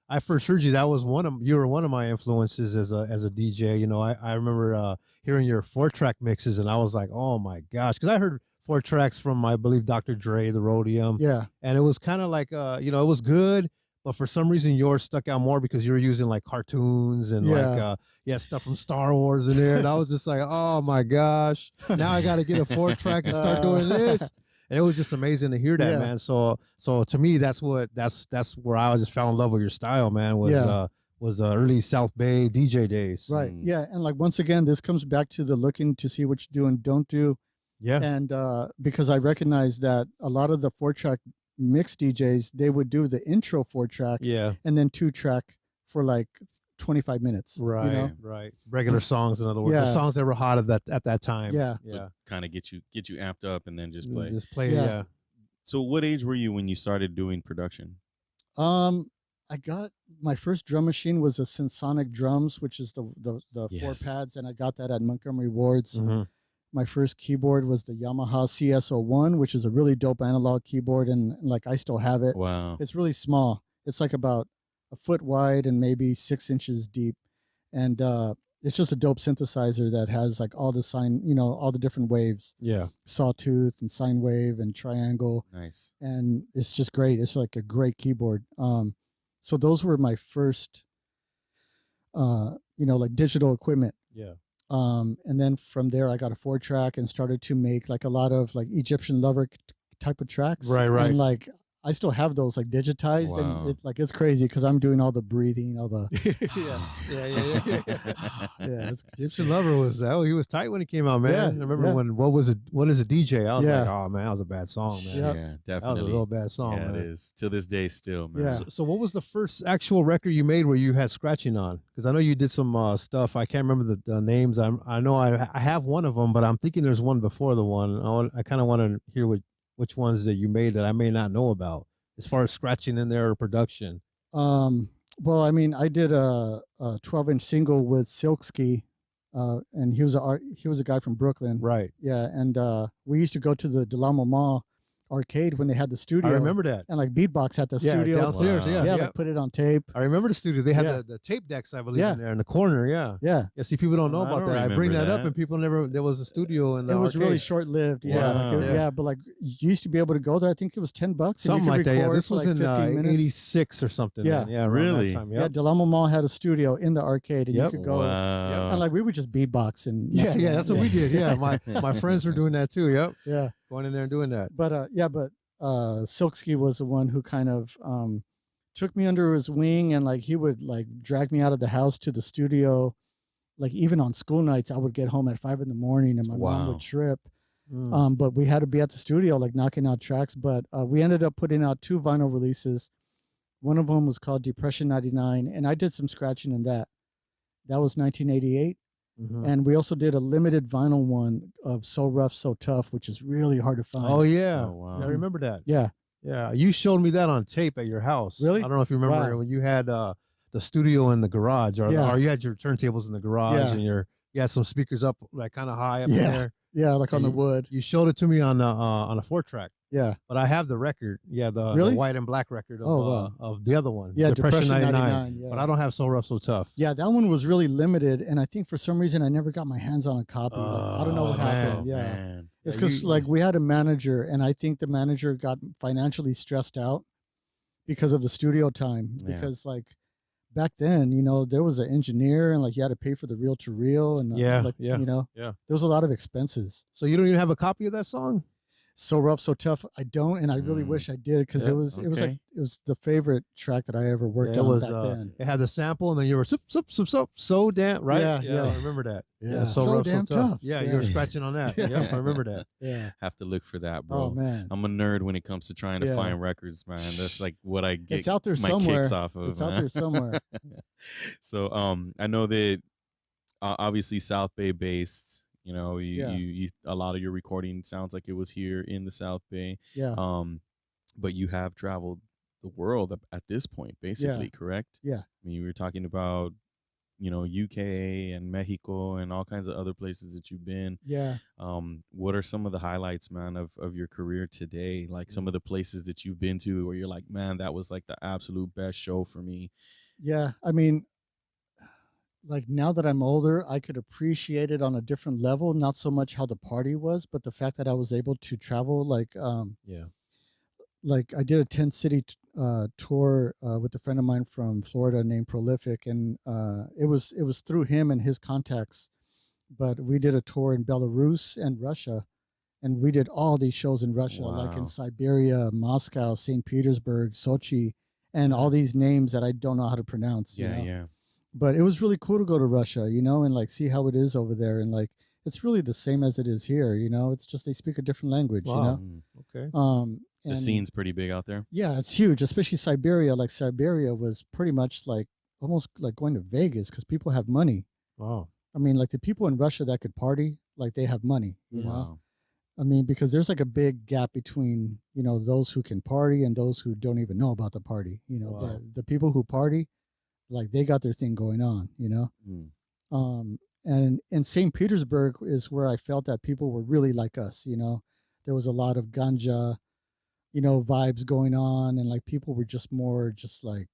I first heard you, that was you were one of my influences as a DJ. You know, I remember hearing your 4-track mixes, and I was like, oh my gosh, because I heard 4 tracks from I believe Dr. Dre, the Rhodium, Yeah. and it was kind of like you know, it was good. But for some reason, yours stuck out more because you were using like cartoons and like stuff from Star Wars in there, and I was just like, oh my gosh, now I got to get a 4-track and start doing this. And it was just amazing to hear that, man. So to me, that's where I just fell in love with your style, man. Was early South Bay DJ days, right? Yeah, and like once again, this comes back to the looking to see what you do and don't do. Yeah, and because I recognize that a lot of the 4-track mix DJs, they would do the intro 4-track, and then 2-track for like 25 minutes, right? You know? Right, regular songs, in other words, the songs that were hot at that time. Yeah. So kind of get you amped up and then just play. Just play. Yeah. So what age were you when you started doing production? I got my first drum machine was a Synsonic Drums, which is the 4 pads, and I got that at Montgomery Ward's. Mm-hmm. My first keyboard was the Yamaha CS01, which is a really dope analog keyboard, and like I still have it. Wow. It's really small. It's like about a foot wide and maybe 6 inches deep, and it's just a dope synthesizer that has like all the all the different waves. Yeah. Sawtooth and sine wave and triangle. Nice. And it's just great. It's like a great keyboard. So those were my first, like digital equipment. Yeah. And then from there, I got a 4-track and started to make like a lot of like Egyptian Lover type of tracks. Right. And like I still have those like digitized, Wow. and it's crazy because I'm doing all the breathing, all the yeah. Egyptian Lover was he was tight when it came out, man. Yeah, I remember yeah. when what is a DJ? I was like, Yeah. oh man, that was a bad song, man. Yep. Yeah, That was definitely. a real bad song, Yeah, man. it is. To this day still, man. Yeah. So what was the first actual record you made where you had scratching on? Because I know you did some stuff. I can't remember the names. I know I have one of them, but I'm thinking there's one before the one. I kind of want to hear which ones that you made that I may not know about as far as scratching in there or production. Well, I mean, I did a 12-inch single with Silksky, and he was a guy from Brooklyn. Right. Yeah, and we used to go to the Del Amo Mall arcade when they had the studio. I remember that. And like beatbox at the studio downstairs. Wow. Yeah, yeah, yeah. like put it on tape. I remember the studio. They had Yeah. the tape decks, I believe, Yeah. in there in the corner. Yeah. Yeah, Yeah. See, people don't know I about don't that. I bring remember that up, that. and people never. There was a studio in the it was really arcade. short lived. Yeah, Wow. yeah, but like you used to be able to go there. I think it was $10, and Something you could like that. Yeah. record This for was like in 15 minutes. '86 or something. Yeah. Man. Yeah. Around Really? That time. Yeah, Yep. Del Amo Mall had a studio in the arcade, and you Yep. could go. Wow. And like we would just beatbox and Yeah. mess Yeah. around. That's what we did. Yeah. My friends were doing that too. Yep. Yeah. Going in there and doing that. But Silksky was the one who kind of took me under his wing, and like he would like drag me out of the house to the studio. Like even on school nights, I would get home at 5 a.m, and my mom Wow. would trip. Mm. But we had to be at the studio, like knocking out tracks. But we ended up putting out 2 vinyl releases. One of them was called Depression '99, and I did some scratching in that. That was 1988. Mhm. And we also did a limited vinyl one of So Rough, So Tough, which is really hard to find. Oh yeah. Oh, wow. Yeah, I remember that. Yeah. Yeah, you showed me that on tape at your house. Really? I don't know if you remember Wow. when you had the studio in the garage, or Yeah. or you had your turntables in the garage, Yeah. and you had some speakers up like kind of high up Yeah. there. Yeah, like on the wood. You showed it to me on a 4-track, Yeah. but I have the record. Yeah, the Really? white and black record of, Oh, wow. of the other one. Yeah, Depression Depression 99. 99, yeah. But I don't have So Rough, So Tough. Yeah, that one was really limited, and I think for some reason I never got my hands on a copy. Like, I don't know what Oh, happened. man. Yeah, Man. it's Yeah, because you- like we had a manager, and I think the manager got financially stressed out because of the studio time. Yeah. Because like back then, there was an engineer, and like you had to pay for the reel to reel, and Yeah, like, yeah, yeah. there was a lot of expenses. So you don't even have a copy of that song? So Rough, So Tough. I don't, and I really wish I did, because Yeah, it was like okay. it was the favorite track that I ever worked Yeah, on back then. It had the sample, and then you were so damn right. Yeah, yeah. I remember that. Yeah, So So Rough, damn So Tough. tough. Yeah, you Yeah. were scratching on that. Yeah. Yep, I remember that. Yeah. Have to look for that, bro. Oh man. I'm a nerd when it comes to trying to Yeah. find records, man. That's like what I get It's out there my somewhere. kicks off of. It's out man. there somewhere. So I know that obviously South Bay based. Yeah. You a lot of your recording sounds like it was here in the South Bay. Yeah. But you have traveled the world at this point, basically, correct? Yeah. I mean, we were talking about, UK and Mexico and all kinds of other places that you've been. Yeah. What are some of the highlights, man, of your career today? Like some of the places that you've been to where you're like, man, that was like the absolute best show for me. Yeah. I mean, like now that I'm older, I could appreciate it on a different level. Not so much how the party was, but the fact that I was able to travel. Yeah. Like I did a 10-city tour with a friend of mine from Florida named Prolific, and it was through him and his contacts. But we did a tour in Belarus and Russia, and we did all these shows in Russia, like in Wow. Siberia, Moscow, St. Petersburg, Sochi, and all these names that I don't know how to pronounce. Yeah, yeah. But it was really cool to go to Russia, and like see how it is over there, and like it's really the same as it is here. It's just they speak a different language. Wow. Mm. Okay. The And scene's pretty big out there. yeah, it's huge, especially Siberia. Like Siberia was pretty much like almost like going to Vegas because people have money. Wow. I mean, like the people in Russia that could party, like they have money. You know, Wow. I mean, because there's like a big gap between those who can party and those who don't even know about the party. Wow. The people who party, like they got their thing going on. Mm. And in St. Petersburg is where I felt that people were really like us. There was a lot of ganja, vibes going on, and like people were just more just like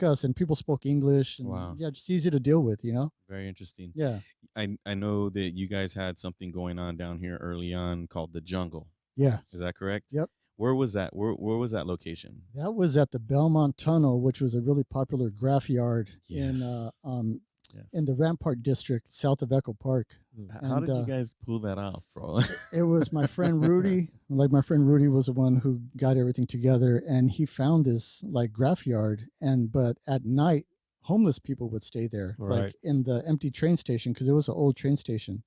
us, and people spoke English, and Wow. yeah, just easy to deal with. Very interesting. Yeah, I know that you guys had something going on down here early on called the Jungle. yeah. Is that correct? Yep. Where was that? Where was that location? That was at the Belmont Tunnel, which was a really popular graph yard Yes. in Yes. in the Rampart district, south of Echo Park. How And, did you guys pull that off, bro? It was my friend Rudy. Like my friend Rudy was the one who got everything together, and he found this like graph yard. But at night, homeless people would stay there, Right. like in the empty train station, because it was an old train station.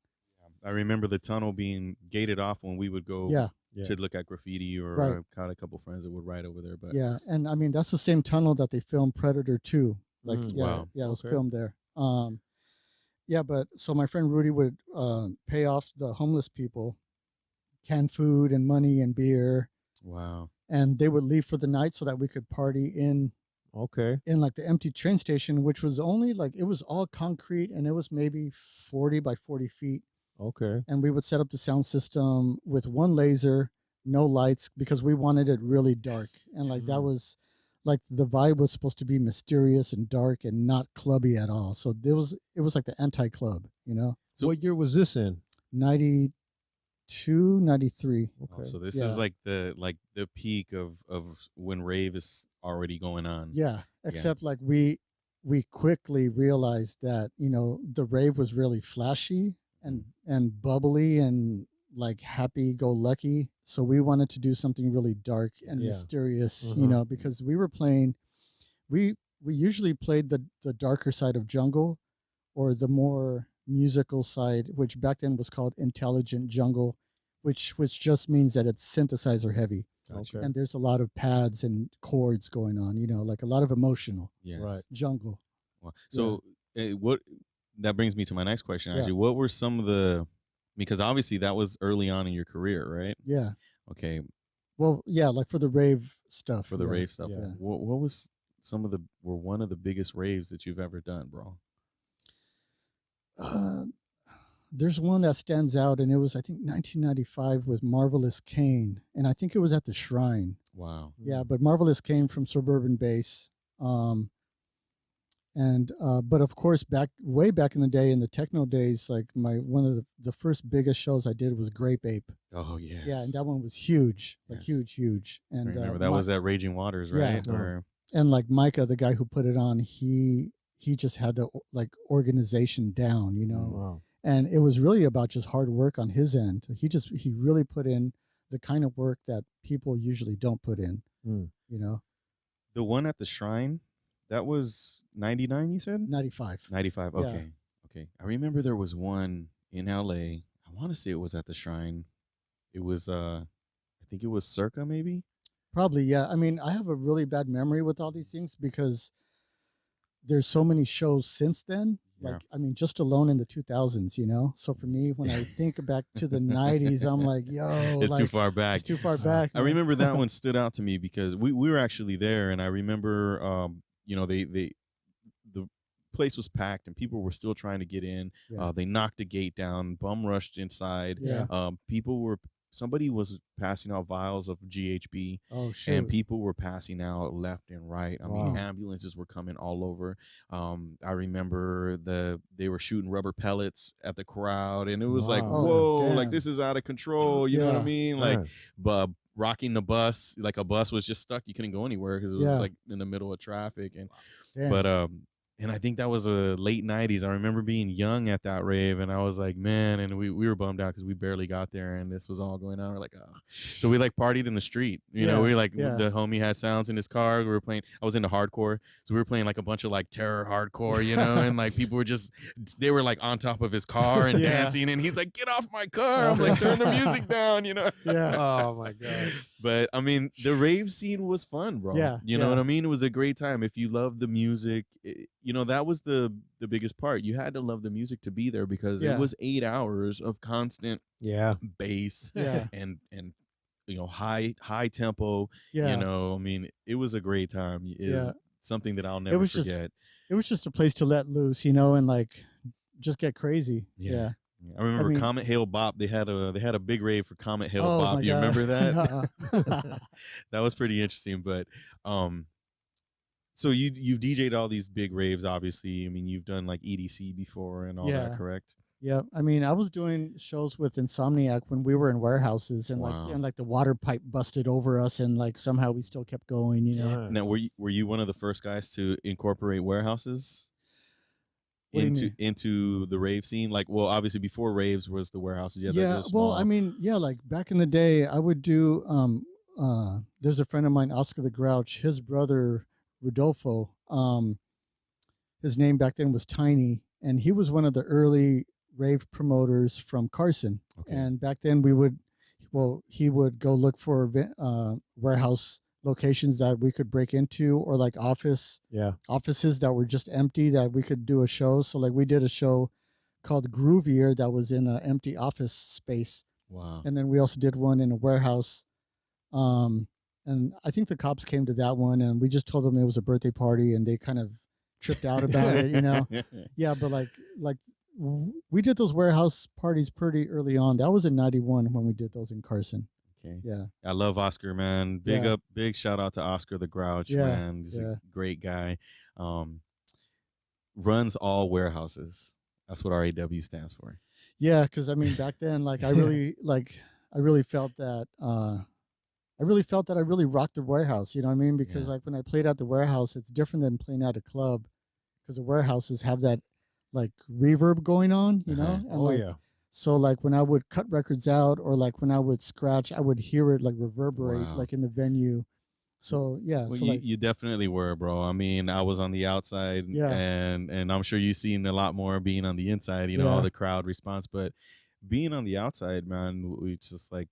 I remember the tunnel being gated off when we would go Yeah, Yeah. to look at graffiti, or Right. caught a couple friends that would ride over there. But yeah, and I mean that's the same tunnel that they filmed Predator 2. Like, Mm. yeah, Wow. yeah, it was Okay. filmed there. Yeah, but so my friend Rudy would pay off the homeless people, canned food and money and beer, wow. and they would leave for the night so that we could party Okay. in like the empty train station, which was only like it was all concrete and it was maybe 40 by 40 feet. Okay. And we would set up the sound system with one laser, no lights, because we wanted it really dark. Yes, And like yes. that was like the vibe was supposed to be mysterious and dark and not clubby at all. So it was like the anti-club, you know. So- what year was this in? 92, 93. Oh, Okay. so this Yeah. is like the peak of when rave is already going on. Yeah, except like we quickly realized that, you know, the rave was really flashy and bubbly and like happy go lucky. So we wanted to do something really dark and Yeah. mysterious, you Mhm. know, because we were playing we usually played the darker side of jungle or the more musical side, which back then was called intelligent jungle, which just means that it's synthesizer heavy. Gotcha. Okay. And there's a lot of pads and chords going on, you know, like a lot of emotional Yes. Right. jungle. Wow. So what that brings me to my next question. Actually, what were some of the, because obviously that was early on in your career, right? Yeah. Okay. Well, yeah, like for the rave stuff. For the yeah. rave stuff. Yeah. What was one of the biggest raves that you've ever done, bro? There's one that stands out, and it was I think 1995 with Marvelous Kane, and I think it was at the Shrine. Wow. Yeah, but Marvelous Kane from Suburban Bass. But of course, way back in the day, in the techno days, like one of the first biggest shows I did was Grape Ape. Oh yes. Yeah, and that one was huge, like Yes. huge. I And remember that was at Raging Waters, Yeah. right? Or and like Micah, the guy who put it on, he just had the like organization down, you know. Wow. And it was really about just hard work on his end. He really put in the kind of work that people usually don't put in, Mm. you know. the one at the Shrine, that was 99, you said? 95. 95. Yeah. Okay. Okay. I remember there was one in LA. I want to say it was at the Shrine. It was I think it was Circa maybe. Probably, yeah. I mean, I have a really bad memory with all these things because there's so many shows since then. Yeah. Like, I mean, just alone in the 2000s, you know. So for me, when I think back to the 90s, I'm like, yo, It's like, too far back. It's too far back. I man. remember that one stood out to me because we were actually there, and I remember you know, the place was packed and people were still trying to get in. Yeah. They knocked a gate down, bum rushed inside. Yeah. Somebody was passing out vials of GHB, Oh, shoot. and people were passing out left and right. I mean, Wow. ambulances were coming all over. I remember they were shooting rubber pellets at the crowd, and it was like, Wow. Oh, whoa, like damn. this is out of control. You know what I Yeah. mean? Like, Man. but rocking the bus, like a bus was just stuck. You couldn't go anywhere because it was Yeah. like in the middle of traffic. And Damn. but and I think that was a late 90s. I remember being young at that rave, and I was like, man, and we were bummed out because we barely got there, and this was all going on. We're like, oh. So we like partied in the street. You know, we like the homie had sounds in his car. We were playing. I was into hardcore, so we were playing like a bunch of like terror hardcore, you know, and like people were they were like on top of his car and Yeah. dancing, and he's like, get off my car. I'm like, turn the music down, you know. Yeah. Oh my god. But I mean, the rave scene was fun, bro. Yeah, You know yeah. what I mean? It was a great time. If you love the music, you know, that was the biggest part. You had to love the music to be there because Yeah. it was 8 hours of constant Yeah. bass Yeah. and you know, high tempo. Yeah. You know, I mean, it was a great time. Is Yeah. something that I'll never was just- forget. It was just a place to let loose, you know, and like just get crazy. Yeah. I remember mean- Comet Hail Bop. They had a big rave for Comet Hail Oh, Bop. my You God. remember that? Uh-uh. That was pretty interesting. But so you've DJ'd all these big raves, obviously. I mean, you've done like EDC before and all Yeah. that, correct? Yeah, I mean, I was doing shows with Insomniac when we were in warehouses, and Wow. like the water pipe busted over us, and like somehow we still kept going, you know. Yeah. Now, were you one of the first guys to incorporate warehouses What do you mean? into the rave scene? Like, well, obviously before raves was the warehouses. Yeah, Yeah, those well, small. I mean, yeah, like back in the day, I would do. There's a friend of mine, Oscar the Grouch. His brother Rodolfo. His name back then was Tiny, and he was one of the early rave promoters from Carson. Okay. And back then, he would go look for warehouse locations that we could break into, or like offices that were just empty that we could do a show. So like we did a show called Groovier that was in an empty office space. Wow. And then we also did one in a warehouse. And I think the cops came to that one, and we just told them it was a birthday party, and they kind of tripped out about it, you know. Yeah, but like we did those warehouse parties pretty early on. That was in '91 when we did those in Carson. Okay. Yeah. I love Oscar, man. Big shout out to Oscar the Grouch, man. He's a great guy. Runs all warehouses. That's what R.A.W. stands for. Yeah, because I mean back then, like I really felt that I really rocked the warehouse. You know what I mean? Because like when I played at the warehouse, it's different than playing at a club, because the warehouses have that like reverb going on, you know? And so like when I would cut records out, or like when I would scratch, I would hear it like reverberate like in the venue. So yeah. Well, so you definitely were, bro. I mean, I was on the outside, and I'm sure you've seen a lot more being on the inside, you know, all the crowd response. But being on the outside, man, it's just like,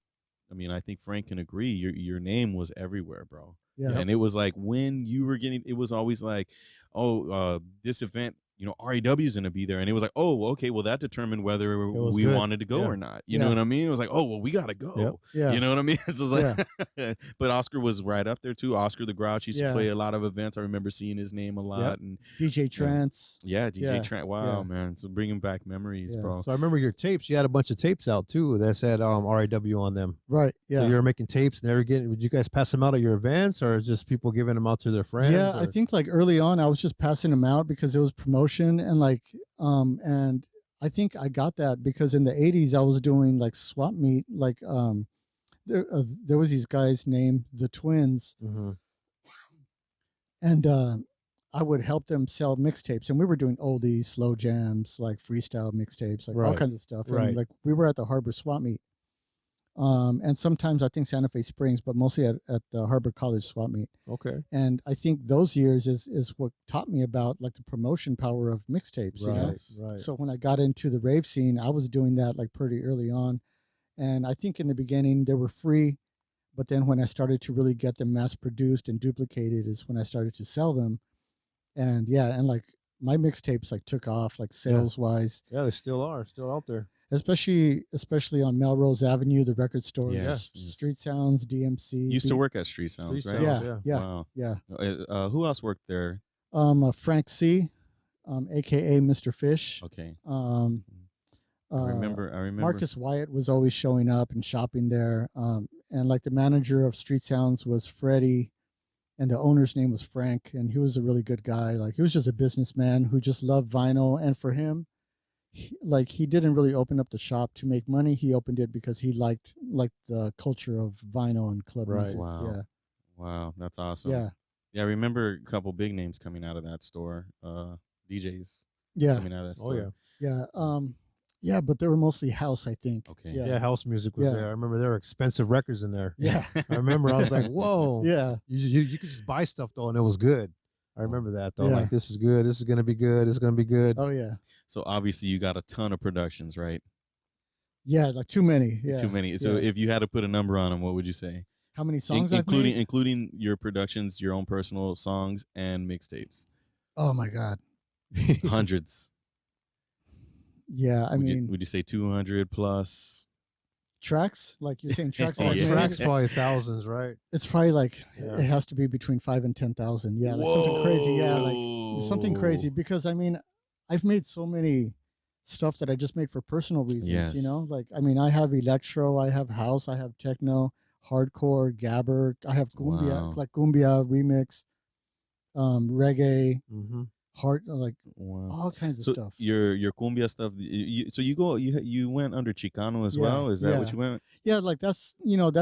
I mean, I think Frank can agree. Your name was everywhere, bro. Yeah. And it was like when you were getting, it was always like, oh, this event, you know, R.A.W. is going to be there. And it was like, oh, okay, well, that determined whether we wanted to go or not. You know what I mean? It was like, oh, well, we got to go. Yeah. You know what I mean? So like, but Oscar was right up there too. Oscar the Grouch used to play a lot of events. I remember seeing his name a lot. And DJ Trance. DJ Trance. Wow, man. So bringing back memories, bro. So I remember your tapes. You had a bunch of tapes out too that said R.A.W. on them. Right. Yeah. So you were making tapes and they were getting, would you guys pass them out at your events, or just people giving them out to their friends? Yeah, I think like early on I was just passing them out because it was promotion, and like and I think I got that because in the 80s I was doing like swap meet, like there was these guys named the Twins, and I would help them sell mixtapes, and we were doing oldies, slow jams, like freestyle mixtapes, like all kinds of stuff. And like we were at the Harbor swap meet, and sometimes I think Santa Fe Springs, but mostly at the Harbor College swap meet. Okay. And I think those years is what taught me about like the promotion power of mixtapes. You know? Right. So when I got into the rave scene, I was doing that like pretty early on. And I think in the beginning they were free, but then when I started to really get them mass produced and duplicated is when I started to sell them. And and like my mixtapes like took off like sales wise. Yeah, they still are still out there. Especially on Melrose Avenue, the record stores, Yes. Street Sounds, DMC. You used to work at Street Sounds, right? Yeah. Wow. Who else worked there? Frank C, a.k.a. Mr. Fish. Okay. I remember. Marcus Wyatt was always showing up and shopping there. And like the manager of Street Sounds was Freddie, and the owner's name was Frank, and he was a really good guy. Like he was just a businessman who just loved vinyl, and for him, he didn't really open up the shop to make money. He opened it because he liked the culture of vinyl and club music. Wow. Yeah. Wow, that's awesome. Yeah. Yeah, I remember a couple big names coming out of that store. DJs. Yeah. Coming out of that store. Yeah. Yeah, but they were mostly house, I think. Okay. Yeah, house music was there. I remember there were expensive records in there. Yeah. I remember I was like, whoa. Yeah. You could just buy stuff though, and it was good. I remember that though. Yeah. Like, this is good. This is gonna be good. This is gonna be good. Oh yeah. So obviously you got a ton of productions, right? Yeah, like too many. Yeah. Too many. So if you had to put a number on them, what would you say? How many songs I've made? Including your productions, your own personal songs and mixtapes? Oh my God. Hundreds. Yeah, I mean, would you say 200 plus tracks? Like you're saying tracks? Tracks probably thousands, right? It's probably like it has to be between 5,000 and 10,000. Yeah, like something crazy. Yeah, like something crazy, because I mean, I've made so many stuff that I just made for personal reasons. You know, like I mean, I have electro, I have house, I have techno, hardcore, gabber, I have cumbia, like cumbia remix, reggae. Heart, like all kinds of stuff. Your cumbia stuff. You went under Chicano as well. Is that what you went? Yeah, like that's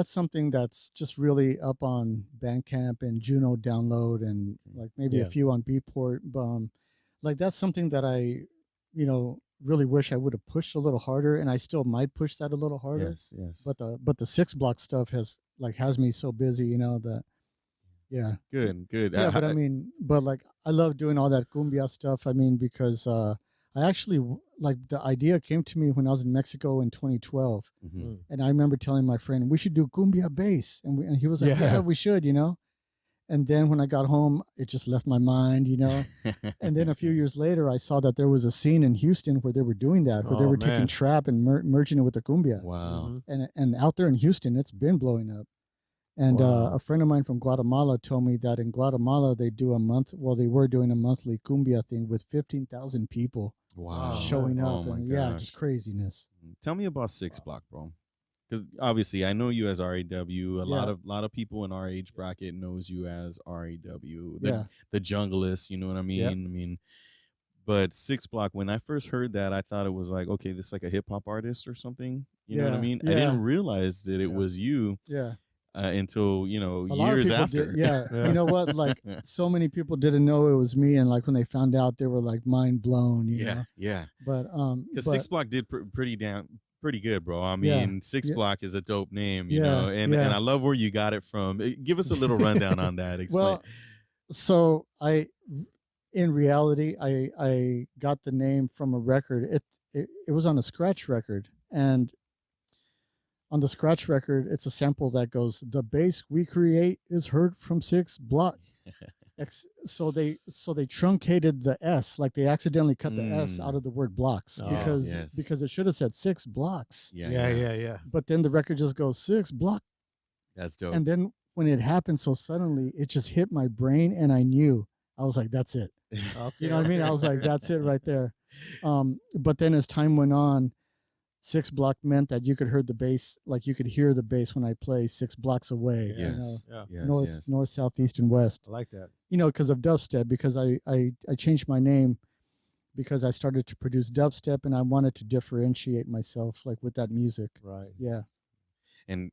something that's just really up on Bandcamp and Juno download, and like maybe a few on Beatport. Like that's something that I really wish I would have pushed a little harder, and I still might push that a little harder. Yes, yes. But the 6 Block stuff has me so busy, that yeah. Good, good. Yeah, but I mean, but like I love doing all that cumbia stuff. I mean, because I actually like the idea came to me when I was in Mexico in 2012, Mhm. and I remember telling my friend we should do cumbia bass, and he was like, Yeah. "Yeah, we should," And then when I got home, it just left my mind, And then a few years later, I saw that there was a scene in Houston where they were doing that, where they Oh, were taking man. trap and merging it with the cumbia. Wow. Mhm. And out there in Houston, it's been blowing up. And Wow. a friend of mine from Guatemala told me that in Guatemala they do they were doing a monthly cumbia thing with 15,000 people Wow. showing Oh up, my and gosh. just craziness. Tell me about 6 Block, bro. Because obviously I know you as R.A.W. A lot of people in our age bracket knows you as R.A.W. The junglist, you know what I mean? Yep. I mean, but 6 Block, when I first heard that, I thought it was like, okay, this is like a hip hop artist or something. You know what I mean? I didn't realize that it was you. Yeah. Until A lot of years people after. did, You know what? Like so many people didn't know it was me, and like when they found out, they were like mind blown. You know? Yeah. But Because 6 Block did pretty good, bro. I mean, 6 Block is a dope name, you know, and I love where you got it from. Give us a little rundown on that. Explain. Well, so in reality, I got the name from a record. It was on a scratch record, and on the scratch record, it's a sample that goes, "The bass we create is heard from 6 Block." So they truncated the S, like they accidentally cut the S out of the word blocks because it should have said 6 blocks. Yeah. But then the record just goes 6 Block. That's dope. And then when it happened so suddenly, it just hit my brain, and I knew. I was like, "That's it." Okay. You know what I mean? I was like, "That's it right there." But then as time went on, 6 Block meant that you could hear the bass, like you could hear the bass when I play 6 blocks away. Yes. North, south, east, and west. I like that. Because of dubstep, because I changed my name because I started to produce dubstep, and I wanted to differentiate myself like with that music. Right. Yeah. And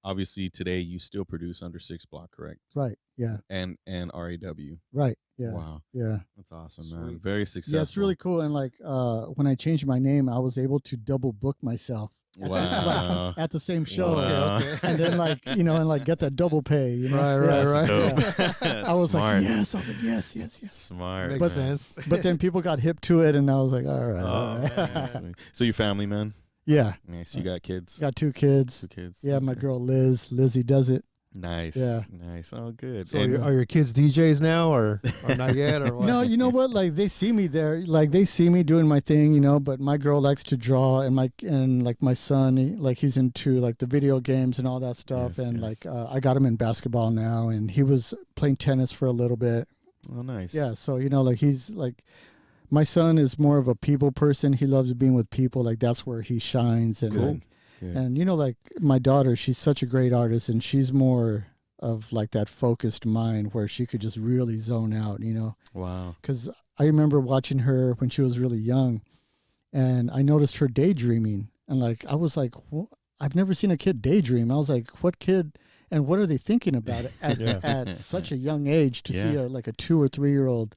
obviously today you still produce under 6 Block, correct? Right. Yeah. And R.A.W. Right. Yeah. Wow. Yeah. That's awesome, man. Sweet. Very successful. Yeah, it's really cool. And like when I changed my name, I was able to double book myself. Wow. At the same show. Wow. And then and like get that double pay. Right. Dope. I was Smart. like, yes. I was like, yes. Smart. Makes sense. But then people got hip to it, and I was like, all right. Oh, man. So your family, man? Yeah. Nice. You got kids? Got 2 kids. 2 kids. Yeah, my girl Lizzie does it. Nice. Yeah. Nice. Oh, good. So are your kids DJs now, or not yet, or what? No, you know what? Like they see me there, like they see me doing my thing, But my girl likes to draw, and my son, he's into like the video games and all that stuff, Yes, and yes. I got him in basketball now, and he was playing tennis for a little bit. Oh, nice. Yeah, so he's like, my son is more of a people person. He loves being with people. Like that's where he shines, and Cool. like, Good. and like my daughter, she's such a great artist, and she's more of like that focused mind where she could just really zone out, Wow. because I remember watching her when she was really young, and I noticed her daydreaming, and like I was like, I've never seen a kid daydream. I was like, what kid, and what are they thinking about at such a young age to see a 2 or 3 year old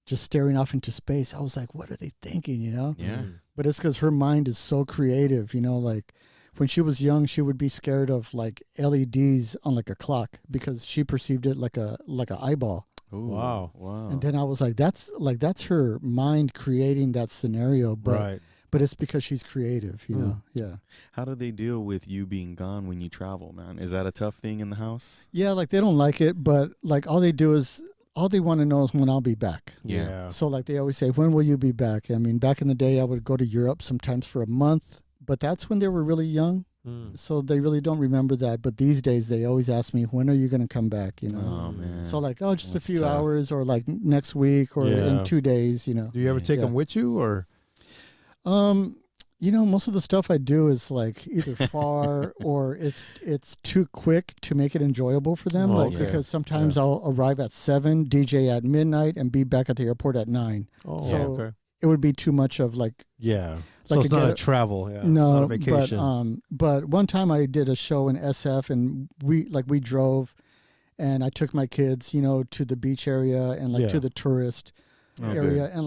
just staring off into space? I was like, what are they thinking, Yeah. But it's because her mind is so creative, like when she was young, she would be scared of like LEDs on like a clock because she perceived it like a eyeball. Ooh, Wow. And then I was like, that's her mind creating that scenario, but it's because she's creative, know. Yeah. How do they deal with you being gone when you travel, man? Is that a tough thing in the house? Yeah, like they don't like it, but like all they want to know is when I'll be back. Yeah. So like they always say, when will you be back? I mean, back in the day, I would go to Europe sometimes for a month, but that's when they were really young. So they really don't remember that. But these days, they always ask me, when are you going to come back? Oh, man. So like, just That's a few tough. hours, or like next week, or in 2 days, Do you ever take them with you, or? Most of the stuff I do is like either far or it's too quick to make it enjoyable for them. Because sometimes I'll arrive at 7, DJ at midnight, and be back at the airport at 9. Oh, So okay. it would be too much of like. Yeah. So Like it's not a travel. Yeah. No, it's not a vacation. but one time I did a show in SF, and we drove, and I took my kids, to the beach area and to the tourist area, and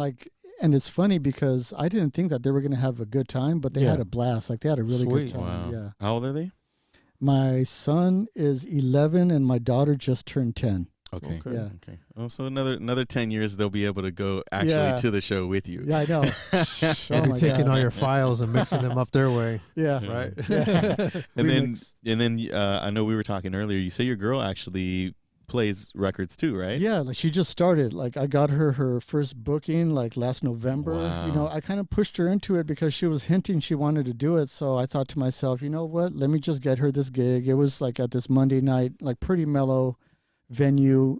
and it's funny because I didn't think that they were going to have a good time, but they Yeah. had a blast. Like they had a really good Sweet. time. Wow. Yeah. How old are they? My son is 11 and my daughter just turned 10. Okay. Okay. Yeah. Okay. Oh, so another 10 years they'll be able to go actually to the show with you. Yeah, I know. They'll Oh be my taking God. all your files and mixing them up their way, Yeah. right? Yeah. And Remix. then I know we were talking earlier. You say your girl actually plays records too, right? Yeah, like she just started. Like I got her first booking like last November. You know, Wow. I kind of pushed her into it because she was hinting she wanted to do it. So I thought to myself, you know what? Let me just get her this gig. It was like at this Monday night, like pretty mellow venue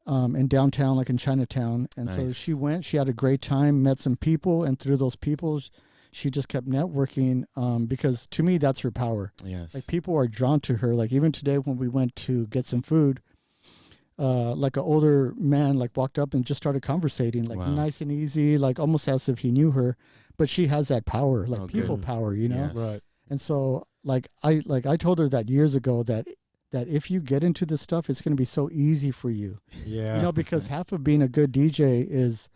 in downtown, like in Chinatown. And so Nice. she went. She had a great time, met some people, and through those people, she just kept networking. Because to me, that's her power. Yes. Like people are drawn to her. Like even today when we went to get some food, like an older man like walked up and just started conversating, like Wow. nice and easy, like almost as if he knew her. But she has that power, like Oh, people good. power, you know. Yes. Right. And so I told her that years ago that if you get into this stuff, it's going to be so easy for you, Yeah. you know, because half of being a good DJ is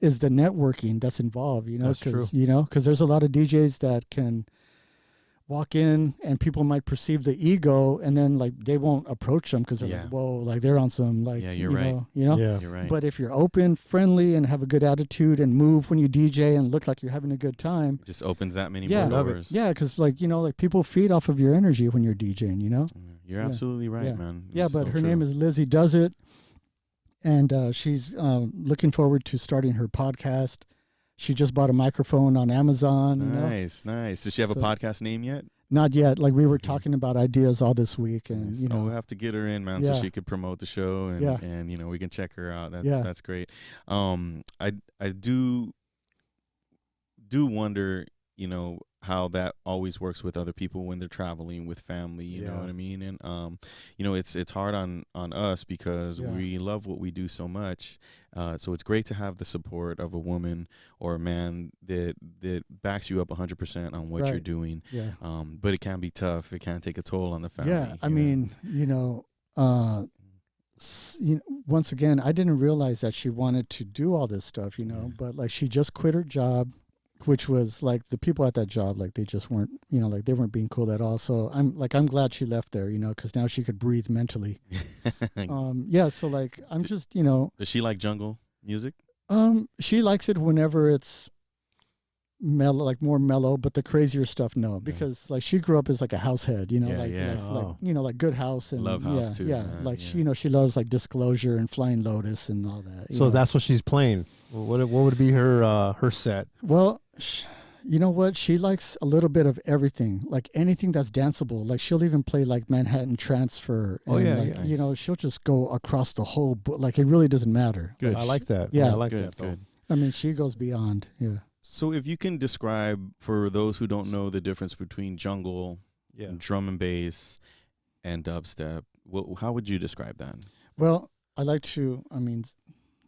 the networking that's involved, you know, That's true. because there's a lot of DJs that can walk in and people might perceive the ego and then like they won't approach them because they're Yeah. like, whoa, like they're on some like, Yeah, you're you right. know, you know. Yeah. You're right. But if you're open, friendly, and have a good attitude and move when you DJ and look like you're having a good time, It just opens that many Yeah. more Love it. doors. yeah, because like, you know, like people feed off of your energy when you're DJing, you know. You're Yeah. absolutely right, Yeah. man. Yeah, It's but so her name true. is Lizzie Does It, and she's looking forward to starting her podcast. She just bought a microphone on Amazon. You know, Nice, nice. Does she have a So- podcast name yet? not yet. Like we were Mhm. talking about ideas all this week, and Nice. you Oh, know, we'll have to get her in, man, Yeah. so she could promote the show, and Yeah. and we can check her out. Yeah. That's great. I do wonder, how that always works with other people when they're traveling with family. You know Yeah. what I mean? And it's hard on us because Yeah. we love what we do so much. So it's great to have the support of a woman or a man that backs you up 100% on what you're Right. doing. yeah, But it can be tough. It can take a toll on the family. yeah. I you know? mean, once again, I didn't realize that she wanted to do all this stuff, you know, Yeah. but like she just quit her job, which was like the people at that job, like they just weren't, like they weren't being cool at all. So I'm glad she left there, because now she could breathe mentally. Yeah. So like, I'm just, Does she like jungle music? she likes it whenever it's mellow, like more mellow, but the crazier stuff, no, because like she grew up as like a house head, Yeah, like, yeah. like good house and Love house too, yeah, man, like yeah. she loves like Disclosure and Flying Lotus and all that. So that's what she's playing. What would be her set? well, you know what? She likes a little bit of everything, like anything that's danceable. Like she'll even play like Manhattan Transfer. And Oh, yeah, like, yeah. she'll just go across the whole like it really doesn't matter. Good. I like that. Yeah. I like Good, that. Though. good. I mean, she goes beyond. Yeah. So if you can describe for those who don't know the difference between jungle, Yeah. drum and bass, and dubstep, how would you describe that? Well, I like to.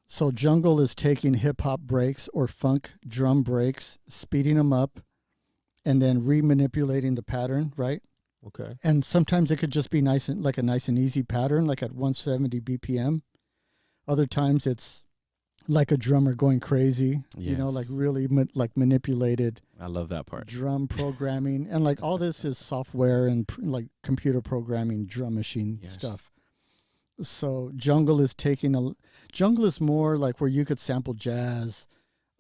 So jungle is taking hip hop breaks or funk drum breaks, speeding them up, and then remanipulating the pattern, right? Okay. And sometimes it could just be nice and easy pattern, like at 170 BPM. Other times it's like a drummer going crazy, like Yes. really manipulated I love that part. drum programming, and like all this is software and like computer programming, drum machine Yes. stuff. So jungle is more like where you could sample jazz,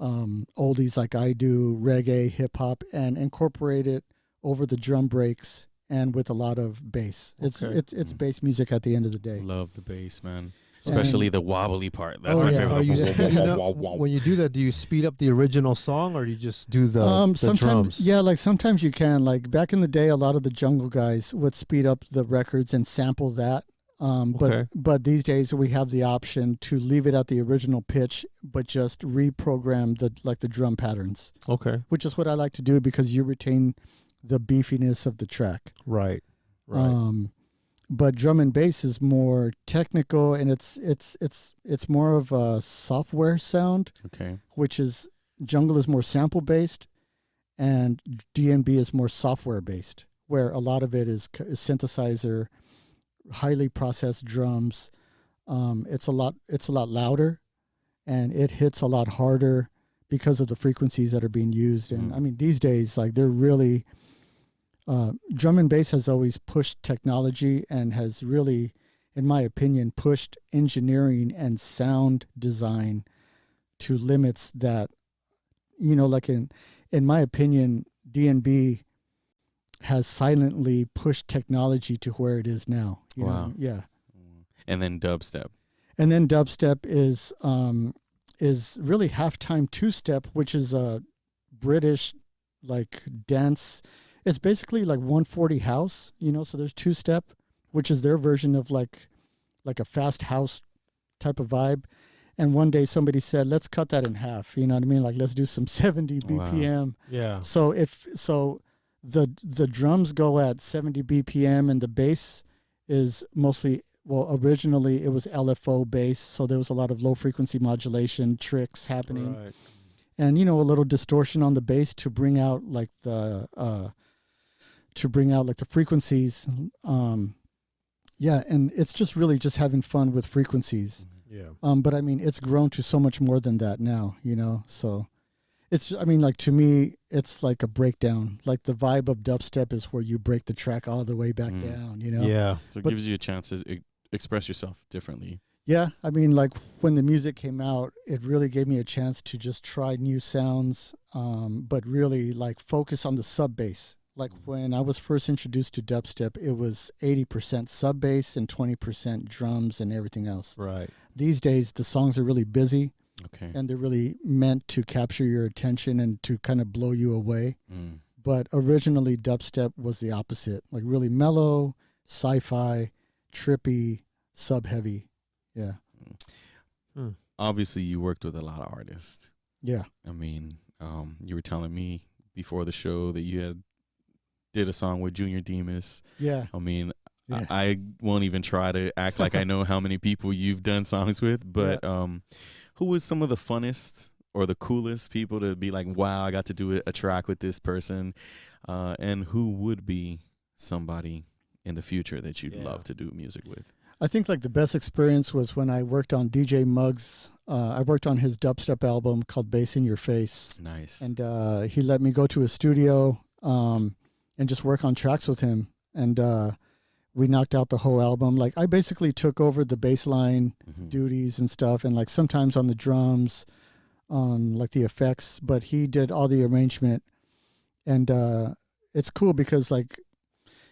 oldies like I do, reggae, hip hop, and incorporate it over the drum breaks and with a lot of bass. Okay. It's bass music at the end of the day. Love the bass, man. And- Especially the wobbly part. That's Oh, my yeah. favorite. Are you Wah, wah, speeding wah, up, wah, wah, wah. when you do that? Do you speed up the original song, or do you just do the sometimes, drums? yeah, like sometimes you can. Like back in the day, a lot of the jungle guys would speed up the records and sample that. Okay. But these days we have the option to leave it at the original pitch, but just reprogram the drum patterns, Okay. which is what I like to do because you retain the beefiness of the track. Right. Right. But drum and bass is more technical, and it's more of a software sound, Okay. which is jungle is more sample based, and D&B is more software based, where a lot of it is synthesizer, highly processed drums. It's a lot louder, and it hits a lot harder because of the frequencies that are being used. And I mean, these days, like they're really, drum and bass has always pushed technology and has really, in my opinion, pushed engineering and sound design to limits that, like in my opinion, D&B has silently pushed technology to where it is now. You know? Yeah. And then dubstep. And then dubstep is really halftime two-step, which is a British like dance. It's basically like 140 house, so there's two-step, which is their version of like a fast house type of vibe. And one day somebody said, let's cut that in half. You know what I mean? Like, let's do some 70 BPM. Wow. Yeah. So the drums go at 70 BPM and the bass is mostly, originally it was LFO bass. So there was a lot of low frequency modulation tricks happening. Right. And, a little distortion on the bass to bring out like the frequencies. Yeah. And it's just really just having fun with frequencies. Yeah. But I mean, it's grown to so much more than that now, so like to me, it's like a breakdown. Like the vibe of dubstep is where you break the track all the way back down, Yeah. So it gives you a chance to express yourself differently. Yeah. I mean, like when the music came out, it really gave me a chance to just try new sounds, but really like focus on the sub bass. Like when I was first introduced to dubstep, it was 80% sub bass and 20% drums and everything else. Right. These days, the songs are really busy. Okay. And they're really meant to capture your attention and to kind of blow you away. But originally, dubstep was the opposite, like really mellow, sci-fi, trippy, sub-heavy. Yeah. Obviously, you worked with a lot of artists. Yeah. I mean, you were telling me before the show that you did a song with Junior Demas. Yeah. I mean, yeah. I won't even try to act like I know how many people you've done songs with, but who was some of the funnest or the coolest people to be like, wow, I got to do a track with this person, and who would be somebody in the future that you'd love to do music with? I think like the best experience was when I worked on DJ Muggs. I worked on his dubstep album called Bass in Your Face. Nice. And he let me go to his studio and just work on tracks with him. And we knocked out the whole album. Like I basically took over the bass line duties and stuff, and like sometimes on the drums, on like the effects, but he did all the arrangement. And it's cool because like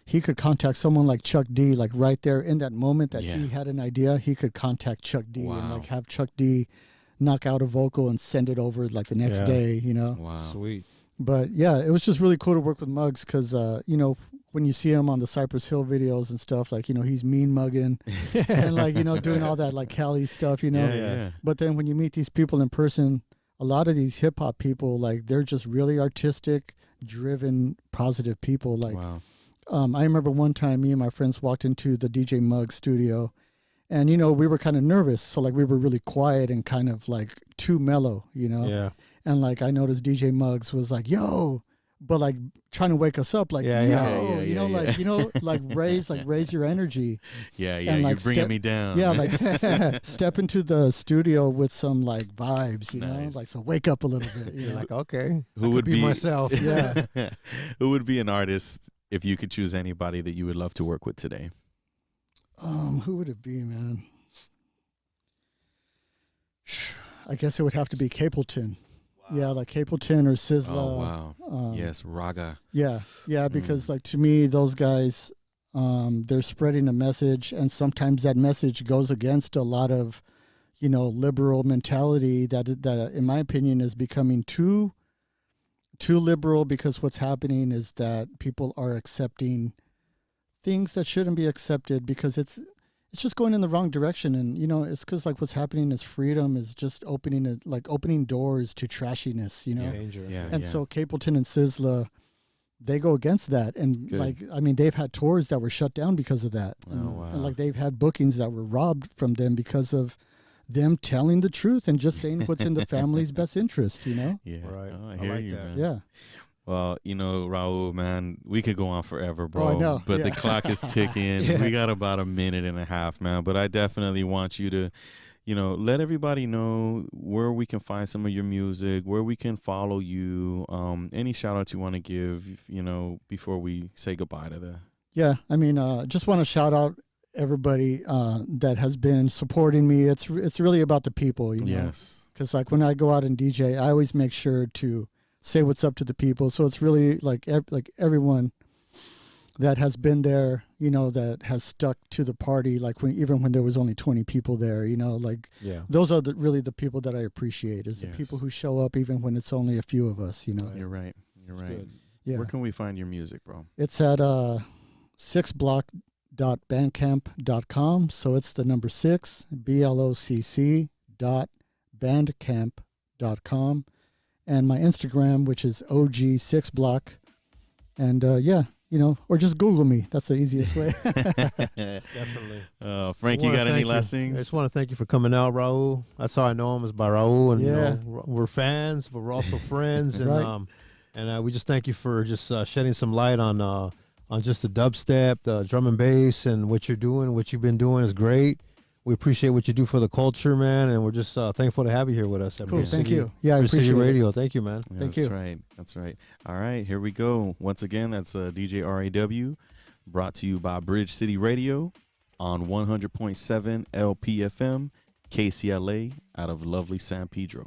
he could contact someone like Chuck D, like right there in that moment that he had an idea, he could contact Chuck D and like have Chuck D knock out a vocal and send it over like the next day, Wow. Sweet. But yeah, it was just really cool to work with Muggs because, when you see him on the Cypress Hill videos and stuff, like, he's mean mugging and like, doing all that like Cali stuff, Yeah. But then when you meet these people in person, a lot of these hip hop people, like they're just really artistic, driven, positive people. Like, I remember one time me and my friends walked into the DJ Muggs studio and, we were kind of nervous. So like we were really quiet and kind of like too mellow, Yeah. And like I noticed DJ Muggs was like, yo, but like trying to wake us up, like, like raise your energy. Yeah, and, like, you're bringing me down. Yeah, like step into the studio with some like vibes, Nice. like so wake up a little bit. You're like, okay, Who would be myself? Yeah. Who would be an artist if you could choose anybody that you would love to work with today? Who would it be, man? I guess it would have to be Capleton. Yeah, like Capleton or Sizzla. Oh, wow. Yes, Raga. Yeah, because like to me, those guys, they're spreading a message, and sometimes that message goes against a lot of, liberal mentality that in my opinion is becoming too liberal, because what's happening is that people are accepting things that shouldn't be accepted because it's just going in the wrong direction. And, it's because like what's happening is freedom is just opening doors to trashiness, Danger. And so Capleton and Sizzla, they go against that. And Good. They've had tours that were shut down because of that. And like they've had bookings that were robbed from them because of them telling the truth and just saying what's in the family's best interest, Yeah. Right. Oh, I I hear like you, that. man. Yeah. Well, Raul, man, we could go on forever, bro. I know. But Yeah. the clock is ticking. Yeah. We got about a minute and a half, man. But I definitely want you to, let everybody know where we can find some of your music, where we can follow you. Any shout outs you want to give, before we say goodbye to the. Yeah, I mean, just want to shout out everybody that has been supporting me. It's really about the people, Yes. Because like when I go out and DJ, I always make sure to say what's up to the people. So it's really like everyone that has been there, that has stuck to the party, like even when there was only 20 people there, like those are really the people that I appreciate, is the people who show up even when it's only a few of us, You're right. You're right. Good. Yeah. Where can we find your music, bro? It's at 6BLOCC.bandcamp.com. So it's the number 6, BLOCC.bandcamp.com. And my Instagram, which is OG6BLOCC. And or just Google me. That's the easiest way. Definitely. Frank, you got any last I things? just want to thank you for coming out, Raul. That's how I know him, is by Raul, and we're fans, but we're also friends, and Right. We just thank you for just shedding some light on just the dubstep, the drum and bass, and what you're doing. What you've been doing is great. We appreciate what you do for the culture, man, and we're just thankful to have you here with us. Cool, thank you. Yeah, I Bridge City appreciate it. Radio. Thank you, man. Yeah, Thank that's you. right. That's right. All right, here we go. Once again, that's DJ R.A.W. brought to you by Bridge City Radio on 100.7 LPFM, KCLA out of lovely San Pedro.